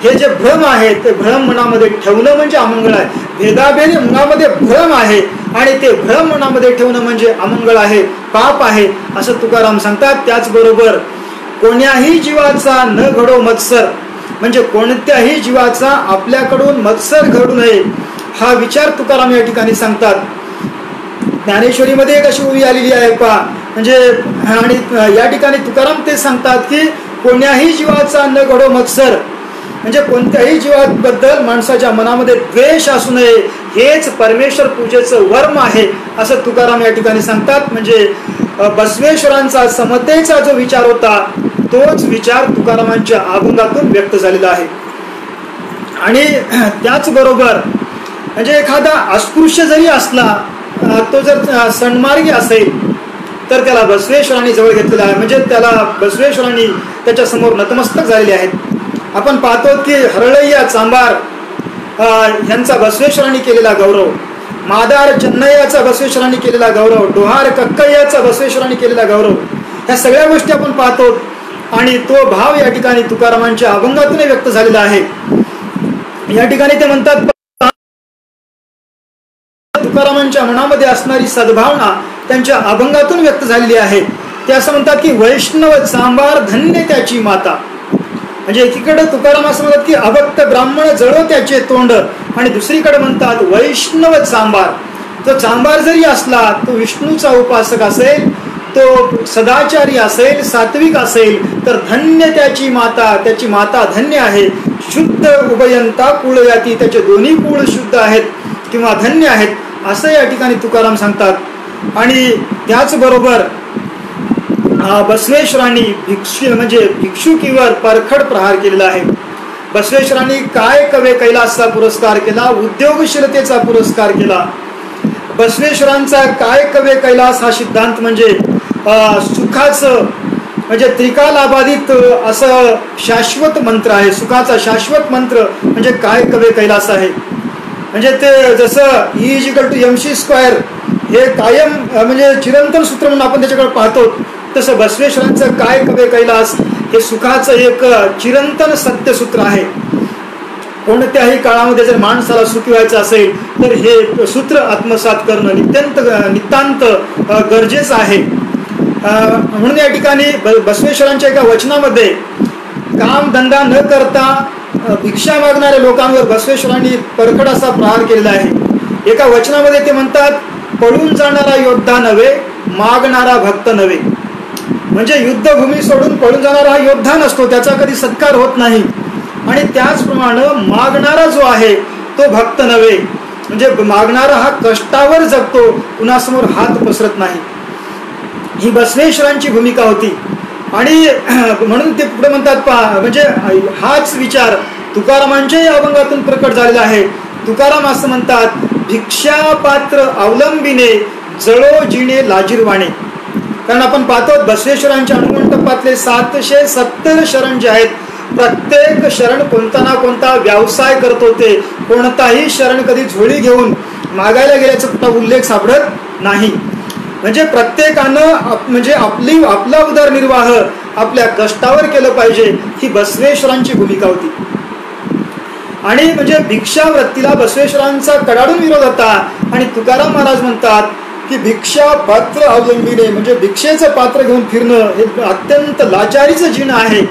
[SPEAKER 2] हे जे भ्रम आहे ते भ्रम मनामध्ये ठेवणं म्हणजे अमंगळ आहे. भेदाभेद मनामध्ये भ्रम आहे आणि ते भ्रम मनामध्ये ठेवणं म्हणजे अमंगळ आहे, पाप आहे असं तुकाराम सांगतात. त्याचबरोबर कोण्याही जीवाचा न घडो मत्सर म्हणजे कोणत्याही जीवाचा आपल्याकडून मत्सर घडू नये हा विचार तुकाराम या ठिकाणी सांगतात. ज्ञानेश्वरीमध्ये एक अशी ओवी आलेली आहे पहा म्हणजे, आणि या ठिकाणी तुकाराम ते सांगतात की कोण्याही जीवाचा न घडो मत्सर म्हणजे कोणत्याही जीवाबद्दल माणसाच्या मनामध्ये द्वेष असू नये हेच परमेश्वर पूजेचं वर्म आहे असं तुकाराम या ठिकाणी सांगतात. म्हणजे बसवेश्वरांचा समतेचा जो विचार होता तोच विचार तुकारामांच्या अभंगातून व्यक्त झालेला आहे. आणि त्याचबरोबर म्हणजे एखादा अस्पृश्य जरी असला तो जर सन्मार्गी असेल तर त्याला बसवेश्वरांनी जवळ घेतलेला आहे. म्हणजे त्याला बसवेश्वरांनी त्याच्या समोर नतमस्तक झालेले आहेत. आपण पाहतो की हरळय्या चांभार यांचा बसवेश्वरांनी केलेला गौरव, मादार चन्नय्याचा बसवेश्वरांनी केलेला गौरव, डोहार कक्कय्याचा बसवेश्वरांनी केलेला गौरव, ह्या सगळ्या गोष्टी आपण पाहतो. आणि तो भाव या ठिकाणी तुकारामांच्या अभंगातून व्यक्त झालेला आहे. या ठिकाणी ते म्हणतात तुकारामांच्या मनामध्ये असणारी सद्भावना त्यांच्या अभंगातून व्यक्त झालेली आहे. ते असं म्हणतात की वैष्णव चांभार धन्य त्याची माता. म्हणजे एकीकडे तुकाराम असं म्हणतात की अभक्त ब्राह्मण जळो त्याचे तोंड आणि दुसरीकडे म्हणतात वैष्णव चांभार. तो चांभार जरी असला तो विष्णूचा उपासक असेल, तो सदाचारी असेल, सात्विक असेल तर धन्य त्याची माता, त्याची माता धन्य आहे. शुद्ध उभयंता कुळ याती, त्याचे दोन्ही कुळ शुद्ध आहेत किंवा धन्य आहेत असं या ठिकाणी तुकाराम सांगतात. आणि त्याचबरोबर बसवेश्वरांनी भिक्षुकीवर परखड प्रहार केलेला आहे. बसवेश्वरांनी काय कवे कैलासचा पुरस्कार केला, उद्योगशीलतेचा पुरस्कार केला. बसवेश्वरांचा काय कवे कैलास हा सिद्धांत म्हणजे सुखाचं म्हणजे त्रिकालाबाधित असं शाश्वत मंत्र आहे. सुखाचा शाश्वत मंत्र म्हणजे काय कवे कैलास आहे. म्हणजे ते जसं E=mc² हे कायम म्हणजे चिरंतन सूत्र म्हणून आपण त्याच्याकडे पाहतो, तसं बसवेश्वरांचं काय कवे कैलास हे सुखाचं एक चिरंतन सत्यसूत्र आहे. कोणत्याही काळामध्ये जर माणसाला सुखी व्हायचं असेल तर हे सूत्र आत्मसात करणं नितांत गरजेचं आहे. म्हणून या ठिकाणी बसवेश्वरांच्या एका वचनामध्ये काम धंदा न करता भिक्षा मागणाऱ्या लोकांवर बसवेश्वरांनी परखड असा प्रहार केलेला आहे. एका वचनामध्ये ते म्हणतात पळून जाणारा योद्धा नव्हे, मागणारा भक्त नव्हे. म्हणजे युद्धभूमी सोडून पळून जाणारा हा योद्धा नसतो, त्याचा कधी सत्कार होत नाही. आणि त्याचप्रमाणे मागणारा जो आहे तो भक्त नव्हे. म्हणजे मागणारा हा कष्टावर जगतो, कुणासमोर हात पसरत नाही. ही बसवेश्वरांची भूमिका होती. आणि म्हणून ते पुढे म्हणतात म्हणजे हाच विचार तुकारामांच्या या अभंगातून प्रकट झालेला आहे. तुकाराम असं म्हणतात भिक्षा पात्र अवलंबिने जळो जिणे लाजीरवाणे. कारण आपण पाहतो बसवेश्वरांच्या अनुमंडपातले 770 शरण जे आहेत, प्रत्येक शरण कोणता ना कोणता व्यवसाय करत होते. कोणताही शरण कधी झोळी घेऊन मागायला गेल्याचा कुठला उल्लेख सापडत नाही. म्हणजे प्रत्येकानं म्हणजे आपला उदरनिर्वाह आपल्या कष्टावर केलं पाहिजे, ही बसवेश्वरांची भूमिका होती. आणि म्हणजे भिक्षावृत्तीला बसवेश्वरांचा कडाडून विरोध होता. आणि तुकाराम महाराज म्हणतात की भिक्षा पात्र अवलंबीने म्हणजे भिक्षेचं पात्र घेऊन फिरणं हे अत्यंत लाचारीचं जीण आहे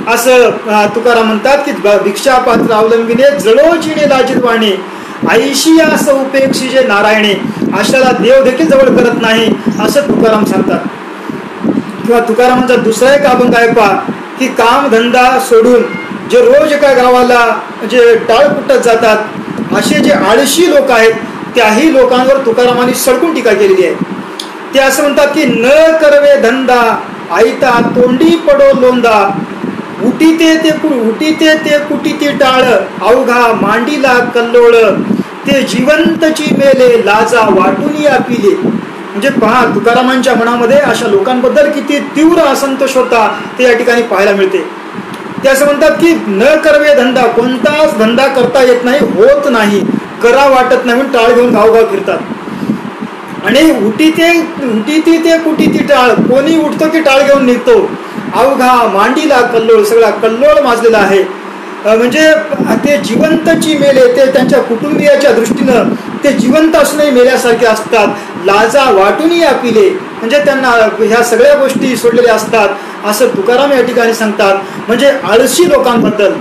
[SPEAKER 2] असं तुकाराम म्हणतात की भिक्षा पात्र अवलंबीने जळो जिणे लाजिरवाणे आईशी असं उपेक्षिजे नारायणे. अशाला देव देखील जवळ करत नाही असं तुकाराम सांगतात. किंवा तुकारामांचा दुसरा एक अभंग आहे पहा की काम धंदा सोडून जे रोज एका गावाला जे टाळ कुटत जातात असे जे आळशी लोक आहेत त्याही लोकांवर तुकारामांनी सडकून टीका केलेली आहे. ते असं म्हणतात की न करवे धंदा आईता तोंडी पडो लोंदा उटीते ते कुटीती टाळ अवघा मांडीला कल्लोळ ते जिवंतची मेले लाजा वाटून या पिले. म्हणजे पहा तुकारामांच्या मनामध्ये अशा लोकांबद्दल किती तीव्र असंतोष होता ते या ठिकाणी पाहायला मिळते. ते असं म्हणतात की न करवे धंदा कोणताच धंदा करता येत नाही होत नाही करा वाटत नाही म्हणून टाळ घेऊन गावगाव फिरतात. आणि उटीती ते कुटीती टाळ कोणी उठतो की टाळ घेऊन निघतो अवघा मांडीला कल्लोळ सगळा कल्लोळ माजलेला आहे. म्हणजे ते जिवंतची मेले ते त्यांच्या कुटुंबियाच्या दृष्टीनं ते जिवंत असूनही मेल्यासारखे असतात. लाजा वाटून या पिले म्हणजे त्यांना ह्या सगळ्या गोष्टी सोडलेल्या असतात असं तुकाराम या ठिकाणी सांगतात. म्हणजे आळशी लोकांबद्दल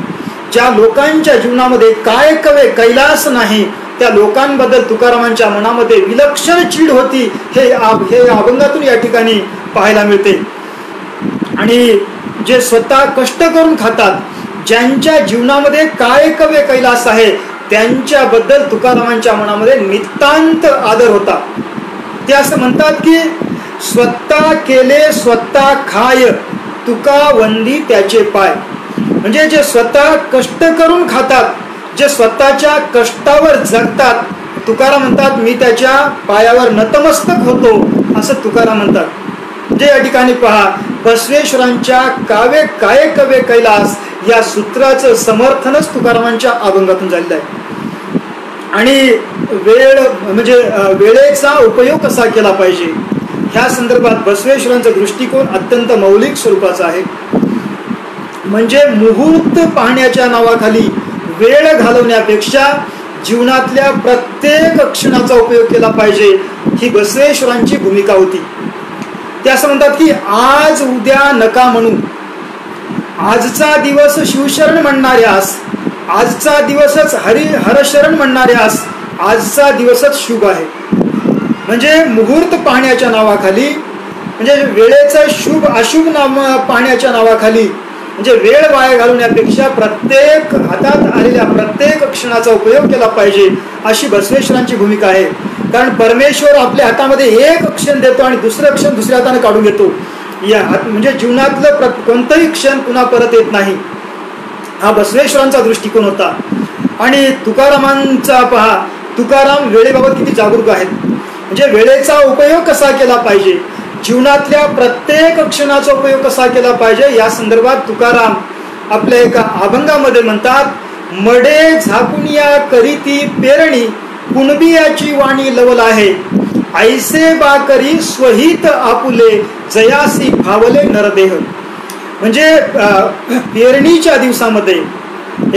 [SPEAKER 2] ज्या लोकांच्या जीवनामध्ये काय कवे कैलास नाही त्या लोकांबद्दल तुकारामांच्या मनामध्ये विलक्षण चीड होती हे अभंगातून या ठिकाणी पाहायला मिळते. आणि जे स्वतः कष्ट करून खातात ज्यांच्या जीवनामध्ये काय कवे कैलास आहे त्यांच्याबद्दल तुकारामांच्या मनामध्ये नितांत आदर होता. ते असं म्हणतात की स्वतः केले स्वतः खाय तुका वंदी त्याचे पाय. म्हणजे जे स्वतः कष्ट करून खातात जे स्वतःच्या कष्टावर जगतात तुकाराम म्हणतात मी त्याच्या पायावर नतमस्तक होतो असं तुकाराम म्हणतात. जे या ठिकाणी पहा बसवेश्वरांच्या कावे काय कवे कैलास या सूत्राचं समर्थनच तुकारामांच्या अभंगातून झालेलं आहे. आणि वेळ म्हणजे वेळेचा उपयोग कसा केला पाहिजे ह्या संदर्भात बसवेश्वरांचा दृष्टिकोन अत्यंत मौलिक स्वरूपाचा आहे. म्हणजे मुहूर्त पाहण्याच्या नावाखाली वेळ घालवण्यापेक्षा जीवनातल्या प्रत्येक क्षणाचा उपयोग केला पाहिजे ही बसवेश्वरांची भूमिका होती. ते असं म्हणतात की आज उद्या नका म्हणू आजचा दिवस शिवशरण म्हणणाऱ्यास आजचा दिवसच हरशरण म्हणणाऱ्यास आजचा दिवसच शुभ आहे. म्हणजे मुहूर्त पाहण्याच्या नावाखाली म्हणजे वेळेचं शुभ अशुभ नाम पाहण्याच्या नावाखाली म्हणजे वेळ वाया घालवण्यापेक्षा प्रत्येक हातात आलेल्या प्रत्येक क्षणाचा उपयोग केला पाहिजे अशी बसवेश्वरांची भूमिका आहे. कारण परमेश्वर आपल्या हातामध्ये एक क्षण देतो आणि दुसरं क्षण दुसऱ्या हाताने काढून घेतो. या म्हणजे जीवनातलं कोणतंही क्षण पुन्हा परत येत नाही हा बसवेश्वरांचा दृष्टिकोन होता. आणि तुकारामांचा पहा तुकाराम वेळेबाबत किती जागरूक आहेत. म्हणजे वेळेचा उपयोग कसा केला पाहिजे जीवनातल्या प्रत्येक क्षणाचा उपयोग कसा केला पाहिजे या संदर्भात तुकाराम आपल्या एका अभंगामध्ये म्हणतात मडे झाकुनिया करीती पेरणी कुणबियाची वाणी लवल आहे ऐसे बा करी स्वहित आपुले जयासी भावले नरदेह. म्हणजे पेरणीच्या दिवसामध्ये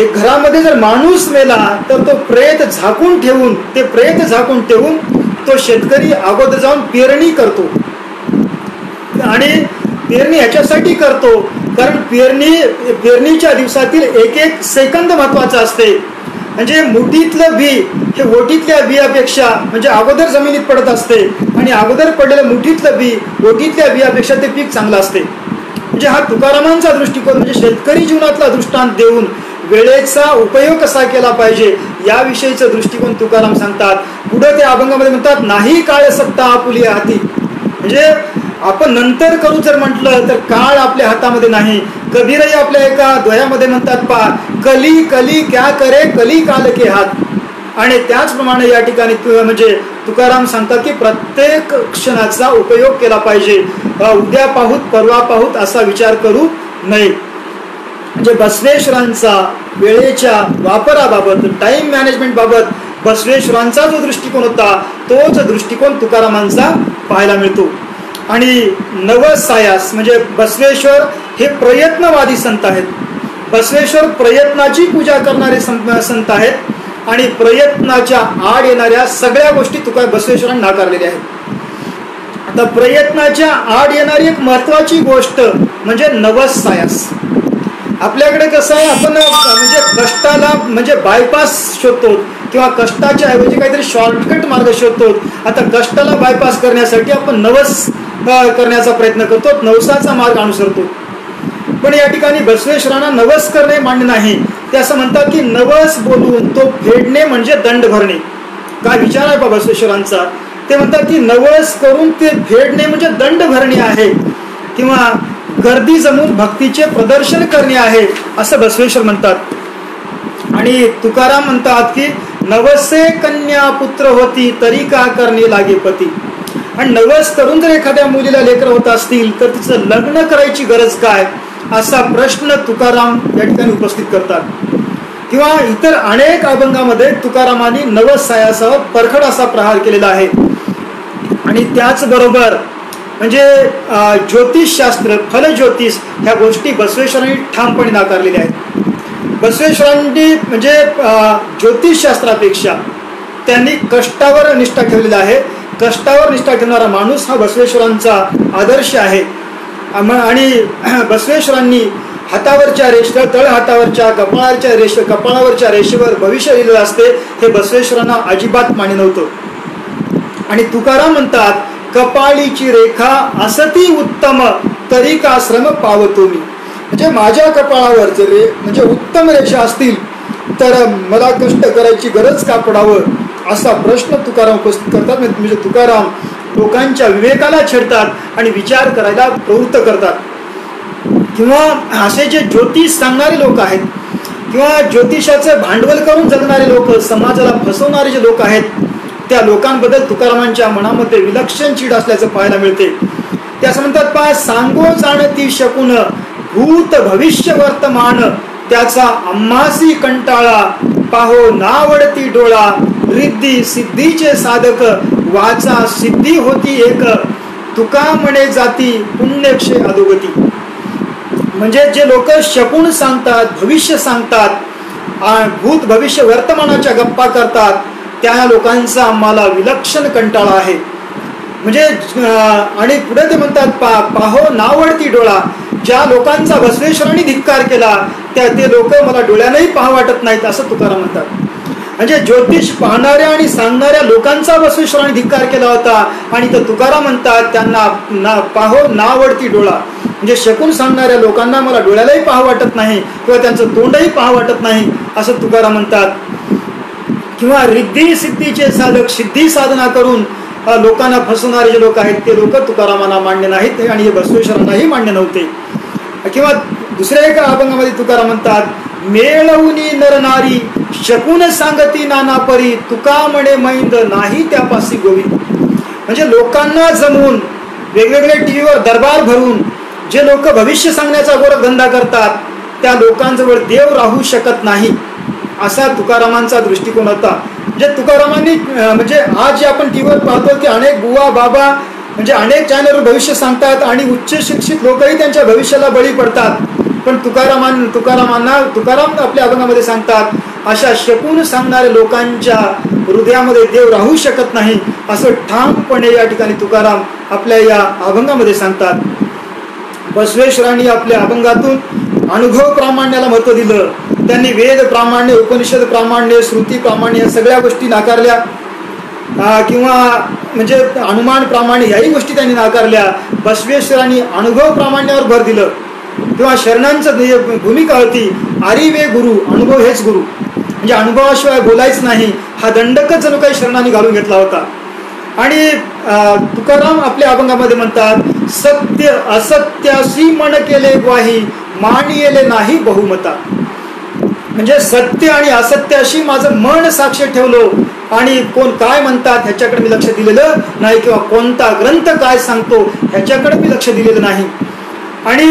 [SPEAKER 2] एक घरामध्ये जर माणूस मेला तर तो प्रेत झाकून ठेवून तो शेतकरी अगोदर जाऊन पेरणी करतो. आणि पेरणी ह्याच्यासाठी करतो कारण पेरणीच्या दिवसातील एक एक सेकंद महत्वाचा असते. म्हणजे मुठीतलं बी हे ओटीतल्या बियापेक्षा म्हणजे अगोदर जमिनीत पडत असते आणि अगोदर पडलेलं मुठीतलं बी ओटीतल्या बियापेक्षा ते पीक चांगलं असते. म्हणजे हा तुकारामांचा दृष्टिकोन म्हणजे शेतकरी जीवनातला दृष्टांत देऊन वेळेचा उपयोग कसा केला पाहिजे याविषयीचं दृष्टिकोन तुकाराम सांगतात. पुढे ते अभंगामध्ये म्हणतात नाही काळ सत्ता आपुली हाती. म्हणजे आपण नंतर करू जर म्हटलं तर काळ आपल्या हातामध्ये नाही. कबीरही आपल्या एका द्वयामध्ये म्हणतात पहा कली कली क्या करे कली काल के हात. आणि त्याचप्रमाणे या ठिकाणी म्हणजे तुकाराम सांगतात की प्रत्येक क्षणाचा उपयोग केला पाहिजे. उद्या पाहूत परवा पाहूत असा विचार करू नये. म्हणजे बसवेश्वरांचा वेळेच्या वापराबाबत टाइम मॅनेजमेंट बाबत बसवेश्वरांचा जो दृष्टिकोन होता तोच दृष्टिकोन तुकारामांचा पाहायला मिळतो. आणि नवसायास म्हणजे बसवेश्वर हे प्रयत्नवादी संत आहेत. बसवेश्वर प्रयत्नाची पूजा करणारे संत आहेत आणि प्रयत्नाच्या आड येणाऱ्या सगळ्या गोष्टी बसवेश्वरांनी नाकारलेल्या आहेत. आता प्रयत्नाच्या आड येणारी एक महत्वाची गोष्ट म्हणजे नवस सायास. आपल्याकडे कसं आहे, आपण म्हणजे कष्टाला म्हणजे बायपास शोधतो किंवा कष्टाच्या ऐवजी काहीतरी शॉर्टकट मार्ग शोधतो. आता कष्टाला बायपास करण्यासाठी आपण नवस करण्याचा प्रयत्न करतो, नवसाचा मार्ग अनुसरतो. पण या ठिकाणी बसवेश्वरांना नवस करणे मान्य नाही. ते असं म्हणतात की नवस बोलून तो फेडणे म्हणजे दंड भरणे. काय विचार आहे बा बसवेश्वरांचा. ते म्हणतात की नवस करून ते फेडणे म्हणजे दंड भरणे आहे किंवा गर्दी जमून भक्तीचे प्रदर्शन करणे आहे असं बसवेश्वर म्हणतात. आणि तुकाराम म्हणतात की नवसे कन्या पुत्र होती तरी का करणे लागे पती. आणि नवस करून जर एखाद्या मुलीला लेकर होत असतील तर तिचं लग्न करायची गरज काय असा प्रश्न तुकाराम या ठिकाणी उपस्थित करतात. किंवा इतर अनेक अभंगामध्ये तुकारामांनी नवस सायासावर परखड असा प्रहार केलेला आहे. आणि त्याचबरोबर म्हणजे ज्योतिषशास्त्र फलज्योतिष ह्या गोष्टी बसवेश्वरांनी ठामपणे नाकारलेल्या आहेत. बसवेश्वरांनी म्हणजे ज्योतिषशास्त्रापेक्षा त्यांनी कष्टावर निष्ठा ठेवलेला आहे. कष्टावर निष्ठा ठेवणारा माणूस हा बसवेश्वरांचा आदर्श आहे. आणि बसवेश्वरांनी हातावरच्या रेषेवर तळ हातावरच्या कपाळावरच्या रेषेवर भविष्य लिहिलेलं असते हे बसवेश्वरांना अजिबात मान्य नव्हतं. आणि तुकाराम म्हणतात कपाळीची रेखा असती उत्तम तरी का श्रम पावतो मी. म्हणजे माझ्या कपाळावर जर म्हणजे उत्तम रेषा असतील तर मला कष्ट करायची गरज का पडावं असा प्रश्न तुकाराम उपस्थित करतात. म्हणजे तुकाराम लोकांच्या विवेकाला छेडतात आणि विचार करायला प्रवृत्त करतात. किंवा असे जे ज्योतिष सांगणारे लोक आहेत किंवा ज्योतिषाचं भांडवल करून जगणारे लोक, समाजाला फसवणारे जे लोक आहेत त्या लोकांबद्दल तुकारामांच्या मनामध्ये विलक्षण चीड असल्याचं पाहायला मिळते. ते असं म्हणतात पहा सांगो जाणती शकून भूत भविष्य वर्तमान त्याचा आम्हासी कंटाळा पाहो नावडती डोळा रिद्धी सिद्धीचे साधक वाचा सिद्धी होती एक तुका म्हणे जाती पुण्यक्षे अधोगती. म्हणजे जे लोक शकून सांगतात, भविष्य सांगतात, भूत भविष्य वर्तमानाच्या गप्पा करतात त्या लोकांचा आम्हाला विलक्षण कंटाळा आहे. म्हणजे आणि पुढे ते म्हणतात पाहो नावडती डोळा. ज्या लोकांचा बसवेश्वरांनी धिक्कार केला ते लोक मला डोळ्यानेही पाहा वाटत नाहीत असं तुकाराम म्हणतात. म्हणजे ज्योतिष पाहणाऱ्या आणि सांगणाऱ्या लोकांचा बसवेश्वरांनी धिक्कार केला होता आणि तर तुकाराम म्हणतात त्यांना पाहो नावडती डोळा. म्हणजे शकून सांगणाऱ्या लोकांना मला डोळ्यालाही पाहा वाटत नाही किंवा त्यांचं तोंडही पाहा वाटत नाही असं तुकाराम म्हणतात. किंवा रिद्धी सिद्धीचे साधक, सिद्धी साधना करून लोकांना फसवणारे जे लोक आहेत ते लोक तुकारामांना मान्य नाहीत आणि हे बसवेश्वरांनाही मान्य नव्हते. किंवा दुसऱ्या एका अभंगामध्ये तुकाराम म्हणतात मेळवुनी नर नारी शकून सांगती नाना परी तुका म्हणे मैंद नाही त्यापासी गोविंद. म्हणजे लोकांना जमवून वेगवेगळ्या टीव्हीवर दरबार भरून जे लोक भविष्य सांगण्याचा गोरखधंदा करतात त्या लोकांजवळ देव राहू शकत नाही असा तुकारामांचा दृष्टिकोन होता. म्हणजे तुकारामांनी म्हणजे आज जे आपण टीव्हीवर पाहतो की अनेक बुवा बाबा म्हणजे अनेक चॅनलवर भविष्य सांगतात आणि उच्च शिक्षित लोकही त्यांच्या भविष्याला बळी पडतात. पण तुकाराम आपल्या अभंगामध्ये सांगतात अशा शकून सांगणाऱ्या लोकांच्या हृदयामध्ये देव राहू शकत नाही असं ठामपणे या ठिकाणी तुकाराम आपल्या या अभंगामध्ये सांगतात. बसवेश्वरांनी आपल्या अभंगातून अनुभव प्रामाण्याला महत्त्व दिलं. त्यांनी वेद प्रामाण्य, उपनिषद प्रामाण्य, श्रुती प्रामाण्य या सगळ्या गोष्टी नाकारल्या. किंवा म्हणजे अनुमान प्रामाण्य याही गोष्टी त्यांनी नाकारल्या. बसवेश्वरांनी अनुभव प्रामाण्यावर भर दिलं. किंवा शरणांचं भूमिका होती आरी वे गुरु, अनुभव हेच गुरु. म्हणजे अनुभवाशिवाय बोलायच नाही हा दंडकच जणू काही शरणांनी घालून घेतला होता. आणि तुकाराम आपल्या अभंगामध्ये म्हणतात सत्य असत्याशी मन केले ग्वाही मानियेले नाही बहुमता. म्हणजे सत्य आणि असत्याशी माझं मन साक्ष ठेवलो आणि कोण काय म्हणतात ह्याच्याकडे मी लक्ष दिलेलं नाही किंवा कोणता ग्रंथ काय सांगतो ह्याच्याकडे मी लक्ष दिलेलं नाही. आणि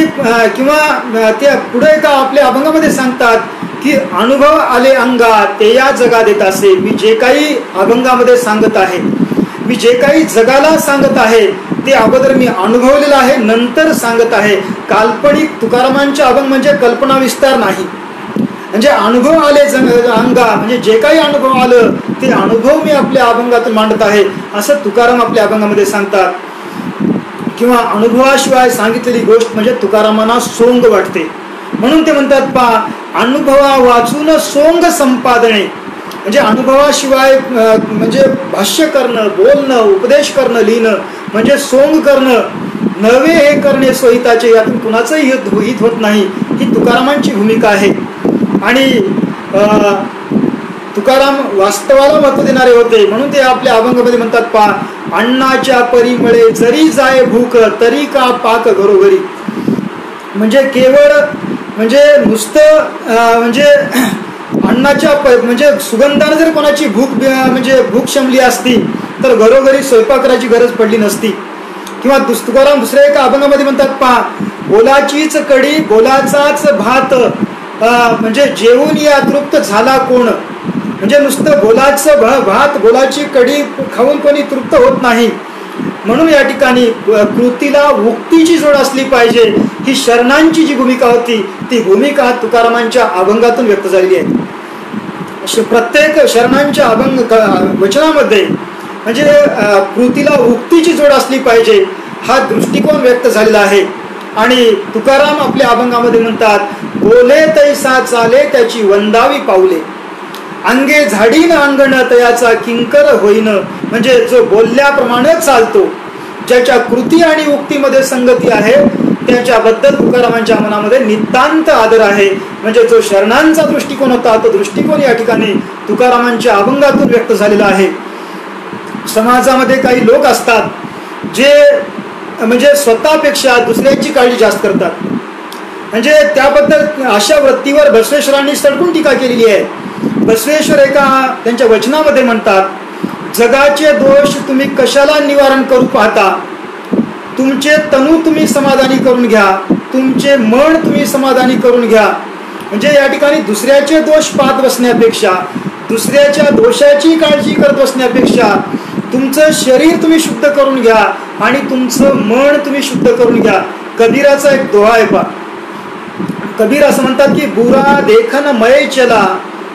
[SPEAKER 2] किंवा ते पुढे एका आपल्या अभंगामध्ये सांगतात की अनुभव आले अंगा ते या जगा देत असे. मी जे काही अभंगामध्ये सांगत आहे मी जे काही जगाला सांगत आहे ते अगोदर मी अनुभवलेलं आहे, नंतर सांगत आहे. काल्पनिक तुकारामांचे अभंग म्हणजे कल्पना विस्तार नाही, म्हणजे अनुभव आले अंगा, म्हणजे जे काही अनुभव आलं ते अनुभव मी आपल्या अभंगातून मांडत आहे असं तुकाराम आपल्या अभंगामध्ये सांगतात. किंवा अनुभवाशिवाय सांगितलेली गोष्ट म्हणजे तुकारामांना सोंग वाटते, म्हणून ते म्हणतात अनुभवा वाचून सोंग संपादने, म्हणजे अनुभवाशिवाय म्हणजे भाष्य करणं, बोलणं, उपदेश करणं, लिहिणं म्हणजे सोंग करणं, नवे हे करणे सोहिताचे, यातून कुणाचंही हित होत नाही, ही तुकारामांची भूमिका आहे. आणि तुकाराम वास्तवाला महत्व देणारे होते, म्हणून ते आपल्या अभंगामध्ये म्हणतात अण्णाच्या परिमळे जरी जाय भूक तरी का पाक घरोघरी, म्हणजे केवळ म्हणजे नुसतं म्हणजे अन्नाच्या म्हणजे सुगंधाने जर कोणाची म्हणजे भूक शमली असती तर घरोघरी स्वयंपाक करायची गरज पडली नसती. किंवा तुकाराम दुसऱ्या एका अभंगामध्ये म्हणतात बोलाचीच कडी बोलाचाच भात, म्हणजे जेवून या तृप्त झाला कोण, म्हणजे नुसतं बोलाचं भात बोलाची कडी खाऊन कोणी तृप्त होत नाही. म्हणून या ठिकाणी कृतीला उक्तीची जोड असली पाहिजे, ही शरणांची जी भूमिका होती ती भूमिका तुकारामांच्या अभंगातून व्यक्त झालेली आहे. प्रत्येक शरणांच्या अभंग वचनामध्ये म्हणजे कृतीला उक्तीची जोड असली पाहिजे हा दृष्टिकोन व्यक्त झालेला आहे. आणि तुकाराम आपल्या अभंगामध्ये म्हणतात बोले तैसा चाले त्याची वंदावी पाऊले, अंगे झाडीन अंगण तयाचा किंकर होईन, म्हणजे जो बोलल्याप्रमाणे चालतो, ज्याच्या कृती आणि उक्तीमध्ये संगती आहे त्याच्याबद्दल तुकारामांच्या मनामध्ये नितांत आदर आहे. म्हणजे जो शरणांचा दृष्टिकोन होता तो दृष्टिकोन या ठिकाणी तुकारामांच्या अभंगातून व्यक्त झालेला आहे. समाजामध्ये काही लोक असतात जे म्हणजे स्वतःपेक्षा दुसऱ्याची काळजी जास्त करतात, म्हणजे त्याबद्दल अशा वृत्तीवर बसवेश्वरांनी सडकून टीका केलेली आहे. बसवेश्वर एका त्यांच्या वचनामध्ये म्हणतात जगाचे दोष तुम्ही कशाला निवारण करू पाहता, तुमचे तनु तुम्ही समाधानी करून घ्या, तुमचे मन तुम्ही समाधानी करून घ्या. म्हणजे या ठिकाणी दुसऱ्याचे दोष पाहत बसण्यापेक्षा, दुसऱ्याच्या दोषाची काळजी करत बसण्यापेक्षा तुमचं शरीर तुम्ही शुद्ध करून घ्या आणि तुमचं मन तुम्ही शुद्ध करून घ्या. कबीराचा एक दोहा आहे कबीर असं म्हणतात की बुरा देखन मय चला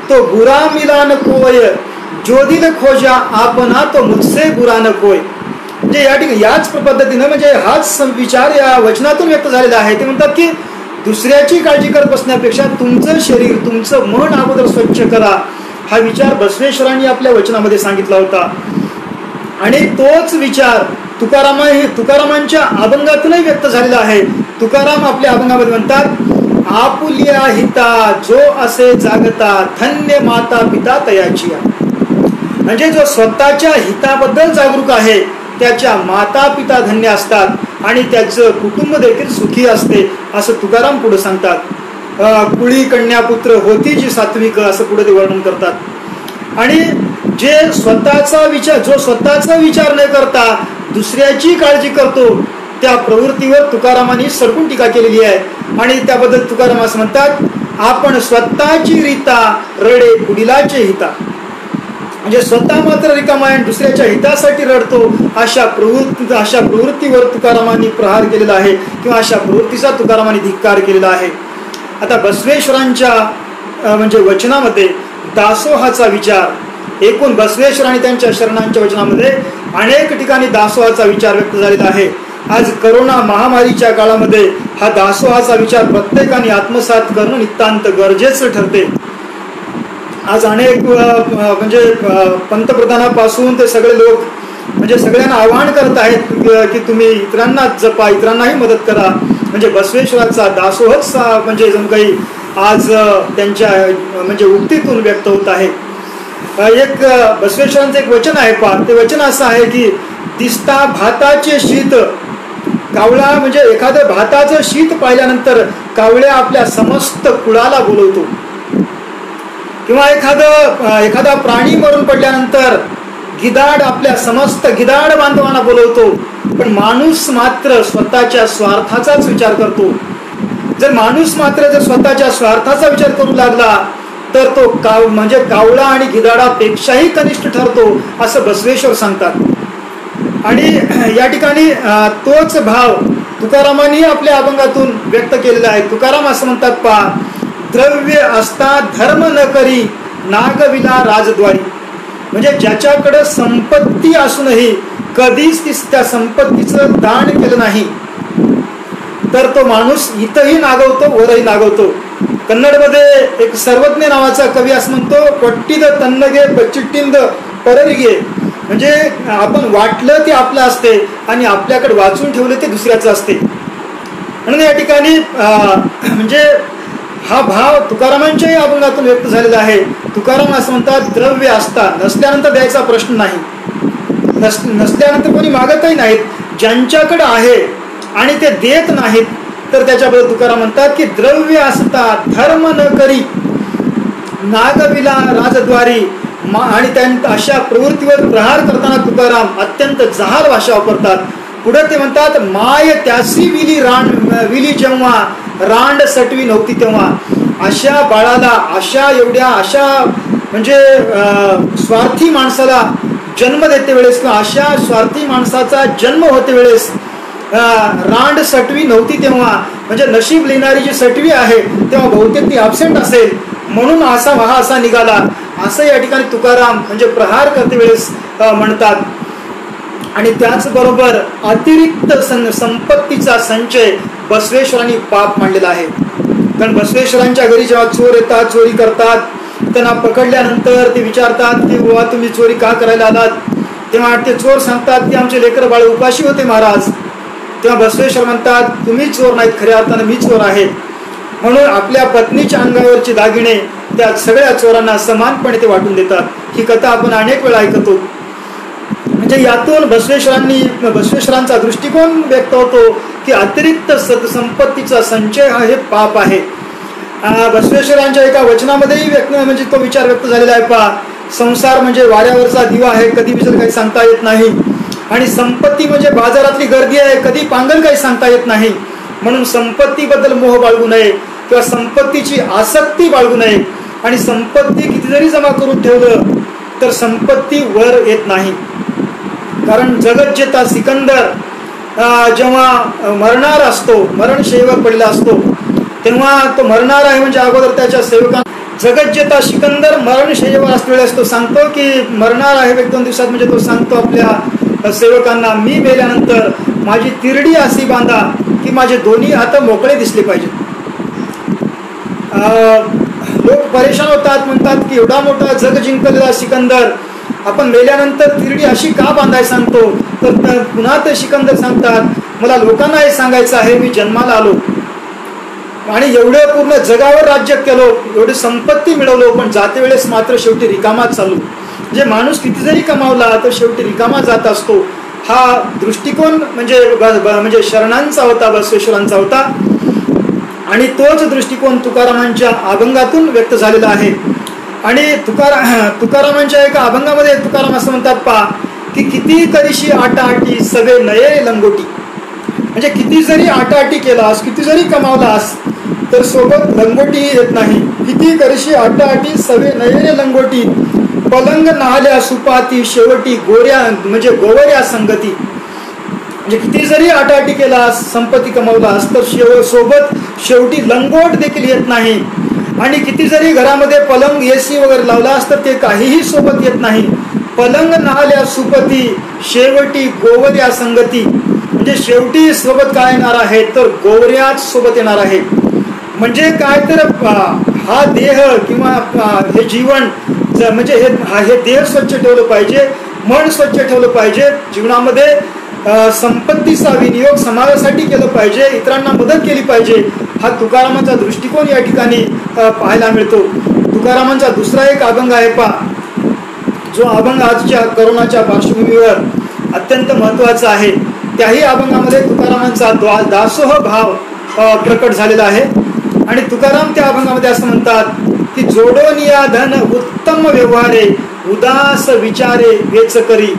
[SPEAKER 2] तो बुरा मिला न कोय, जो दिल खोजा आपना तो मुझसे बुरा न कोय. म्हणजे या ठिकाणी याच पद्धतीनं म्हणजे हाच विचार या वचनातून व्यक्त झालेला आहे. ते म्हणतात की दुसऱ्याची काळजी करत बसण्यापेक्षा तुमचं शरीर तुमचं मन अगोदर स्वच्छ करा, हा विचार बसवेश्वरांनी आपल्या वचनामध्ये सांगितला होता. आणि तोच विचार तुकारामांच्या अभंगातूनही व्यक्त झालेला आहे. तुकाराम आपल्या अभंगामध्ये म्हणतात आपुल्या हिता जो असे जागता धन्य माता पिता तयाची, म्हणजे जो स्वतःच्या हिताबद्दल जागरूक आहे त्याच्या माता पिता धन्य असतात आणि त्याचं कुटुंब देखील सुखी असते असं तुकाराम पुढे सांगतात. कुळी कन्यापुत्र होती जी सात्विक असं पुढे ते वर्णन करतात. आणि जे जो स्वतःचा विचार न करता दुसऱ्याची काळजी करतो त्या प्रवृत्तीवर तुकारामांनी सडकून टीका केलेली आहे. आणि त्याबद्दल तुकाराम असं म्हणतात आपण स्वतःची रीता रडे पुढीलाचे हिता, म्हणजे स्वतः मात्र रिकामा आहे दुसऱ्याच्या हितासाठी रडतो अशा प्रवृत्तीवर तुकारामांनी प्रहार केलेला आहे किंवा अशा प्रवृत्तीचा तुकारामांनी धिक्कार केलेला आहे. आता बसवेश्वरांच्या म्हणजे वचनामध्ये दासोहाचा विचार, एकूण बसवेश्वर आणि त्यांच्या शरणांच्या वचनामध्ये अनेक ठिकाणी दासोहाचा विचार व्यक्त झालेला आहे. आज करोना महामारीच्या काळामध्ये हा दासोहाचा विचार प्रत्येकाने आत्मसात करणं नितांत गरजेचं ठरते. आज अनेक म्हणजे पंतप्रधानापासून ते सगळे लोक म्हणजे सगळ्यांना आवाहन करत आहेत की तुम्ही इतरांना जपा, इतरांनाही मदत करा. म्हणजे बसवेश्वराचा दासोहच म्हणजे जणू काही आज त्यांच्या म्हणजे उक्तीतून व्यक्त होत आहे. एक बसवेश्वरांचं एक वचन आहे ते वचन असं आहे की दिसता भाताचे शीत कावळा, म्हणजे एखादं भाताचं शीत पाहिल्यानंतर कावळ्या आपल्या समस्त कुळाला बोलवतो. किंवा एखादा प्राणी मरून पडल्यानंतर गिधाड आपल्या समस्त गिधाड बांधवांना बोलवतो. पण माणूस मात्र स्वतःच्या स्वार्थाचाच विचार करतो. जर माणूस मात्र जर स्वतःच्या स्वार्थाचा विचार करू लागला तर तो म्हणजे कावळा आणि गिधाडापेक्षाही कनिष्ठ ठरतो असं बसवेश्वर सांगतात. आणि या ठिकाणी तोच भाव तुकारामांनी आपल्या अभंगातून व्यक्त केलेला आहे. तुकाराम असं म्हणतात, पहा, द्रव्य असता धर्म न करी नागविला राजद्वारी. म्हणजे ज्याच्याकडे संपत्ती असूनही कधीच त्या संपत्तीचं दान केलं नाही तर तो माणूस इथंही नागवतो, वरही नागवतो. कन्नडमध्ये एक सर्वज्ञ नावाचा कवी असं म्हणतो, पट्टीद तन्नगे बच्चिट्टिंद पररिगे. म्हणजे आपण वाटलं ते आपलं असते आणि आपल्याकडे वाचून ठेवलं ते दुसऱ्याचं असते. म्हणून या ठिकाणी म्हणजे हा भाव तुकारामांच्याही अभंगातून व्यक्त झालेला आहे. तुकाराम असं म्हणतात, द्रव्य असता, नसल्यानंतर द्यायचा प्रश्न नाही, नसल्यानंतर कोणी मागतही नाहीत. ज्यांच्याकडे आहे आणि ते देत नाहीत तर त्याच्याबद्दल तुकाराम म्हणतात की द्रव्य असता धर्म न करी नागविला राजद्वारी. आणि अशा प्रवृत्तीवर प्रहार करताना तुकाराम अत्यंत जहाल भाषा वापरतात. पुढे ते म्हणतात, माय त्यासी विली जेव्हा रांड सटवी नव्हती तेव्हा. अशा बाळाला, अशा म्हणजे स्वार्थी माणसाला जन्म देते वेळेस किंवा अशा स्वार्थी माणसाचा जन्म होते वेळेस रांड सटवी नव्हती तेव्हा. म्हणजे नशीब लिहिणारी जी सटवी आहे तेव्हा बहुतेक ती ॲबसेंट असेल, म्हणून असा निघाला, असं या ठिकाणी तुकाराम म्हणजे प्रहार करते वेळेस म्हणतात. आणि त्याचबरोबर अतिरिक्त संपत्तीचा संचय बसवेश्वरांनी पाप मांडलेला आहे. कारण बसवेश्वरांच्या घरी जेव्हा चोर येतात, चोरी करतात, त्यांना पकडल्यानंतर ते विचारतात की बाबा तुम्ही चोरी का करायला आलात. तेव्हा ते चोर सांगतात की आमचे लेकर बाळ उपाशी होते महाराज. तेव्हा बसवेश्वर म्हणतात, तुम्ही चोर नाहीत, खऱ्या अर्थानं मी चोर आहे. म्हणून आपल्या पत्नीच्या अंगावरची दागिने त्या सगळ्या चोरांना समानपणे ते वाटून देतात. ही कथा आपण अनेक वेळा ऐकतो. म्हणजे यातून बसवेश्वरांचा दृष्टिकोन व्यक्त होतो की अतिरिक्त संपत्तीचा संचय हा हे पाप आहे. बसवेश्वरांच्या एका वचनामध्येही म्हणजे तो विचार व्यक्त झालेला आहे. पहा, संसार म्हणजे वाऱ्यावरचा दिवा आहे, कधी विचार काही सांगता येत नाही. आणि संपत्ती म्हणजे बाजारातली गर्दी आहे, कधी पांगल काही सांगता येत नाही. म्हणून संपत्तीबद्दल मोह बाळगू नये किंवा संपत्तीची आसक्ती बाळगू नये. आणि संपत्ती किती जरी जमा करून ठेवलं तर संपत्ती वर येत नाही. कारण जगज्जेता सिकंदर जेव्हा मरणार असतो, मरणशय्येवर पडलेला असतो, तेव्हा तो मरणार आहे म्हणजे अगोदर त्याच्या सेवकांना जगज्जेता सिकंदर मरणशय्येवर असलेला तो सांगतो की मरणार आहे 1-2 दिवसात. म्हणजे तो सांगतो आपल्या सेवकांना, मी मेल्यानंतर माझी तिरडी अशी बांधा की माझे दोन्ही हात मोकळे दिसले पाहिजेत. लोक परेशान होतात, म्हणतात की एवढा मोठा जग जिंकलेला सिकंदर आपण मेल्यानंतर तिरडी अशी का बांधाय सांगतो. तर पुन्हा ते सिकंदर सांगतात, मला लोकांना हे सांगायचं आहे, मी जन्माला आलो आणि एवढं पूर्ण जगावर राज्य केलो, एवढी संपत्ती मिळवलो, पण जाते वेळेस मात्र शेवटी रिकामाच चालू. म्हणजे माणूस किती जरी कमावला तर शेवटी रिकामा जात असतो. हा दृष्टिकोन म्हणजे शरणांचा होता, बसवेश्वरांचा होता. आणि तोच दृष्टिकोन तुकारामांच्या अभंगातून व्यक्त झालेला आहे. आणि तुकारामांच्या एका अभंगामध्ये तुकाराम असं म्हणतात, पहा, की किती करीशी आटाआटी सगळे नये लंगोटी. म्हणजे किती जरी आटाआटी केलास, किती जरी कमावलास तर सोबत लंगोटी येत नाही. किती करीशी आटाआटी सगळे नये लंगोटी, पलंग नाहल्या सुपाती शेवटी गोवऱ्या संगती. म्हणजे किती जरी आटाआटी केलास, संपत्ती कमावलास तर सोबत शेवटी लंगोट देखील येत नाही. आणि किती जरी घरामध्ये पलंग एसी वगैरे लावलास तर ते काहीही सोबत येत नाही. पलंग नाहल्या सुपती शेवटी गोवऱ्या संगती. म्हणजे शेवटी सोबत काय येणार आहे तर गोवऱ्याच सोबत येणार आहे. म्हणजे काय तर हा देह किंवा हे जीवन म्हणजे हे देह स्वच्छ ठेवलं पाहिजे, मन स्वच्छ ठेवलं पाहिजे, जीवनामध्ये संपत्तीचा विनियोग समाजासाठी केलं पाहिजे, इतरांना मदत केली पाहिजे. हा तुकारामांचा दृष्टिकोन या ठिकाणी पाहायला मिळतो. तुकारामांचा दुसरा एक अभंग आहे, पहा, जो अभंग आजच्या करोनाच्या पार्श्वभूमीवर अत्यंत महत्त्वाचा आहे. त्याही अभंगामध्ये तुकारामांचा दासोह भाव प्रकट झालेला आहे. आणि तुकाराम त्या अभंगामध्ये असं म्हणतात की जोडोनिया धन उत्तम व्यवहारे उदास विचारे वेच करी,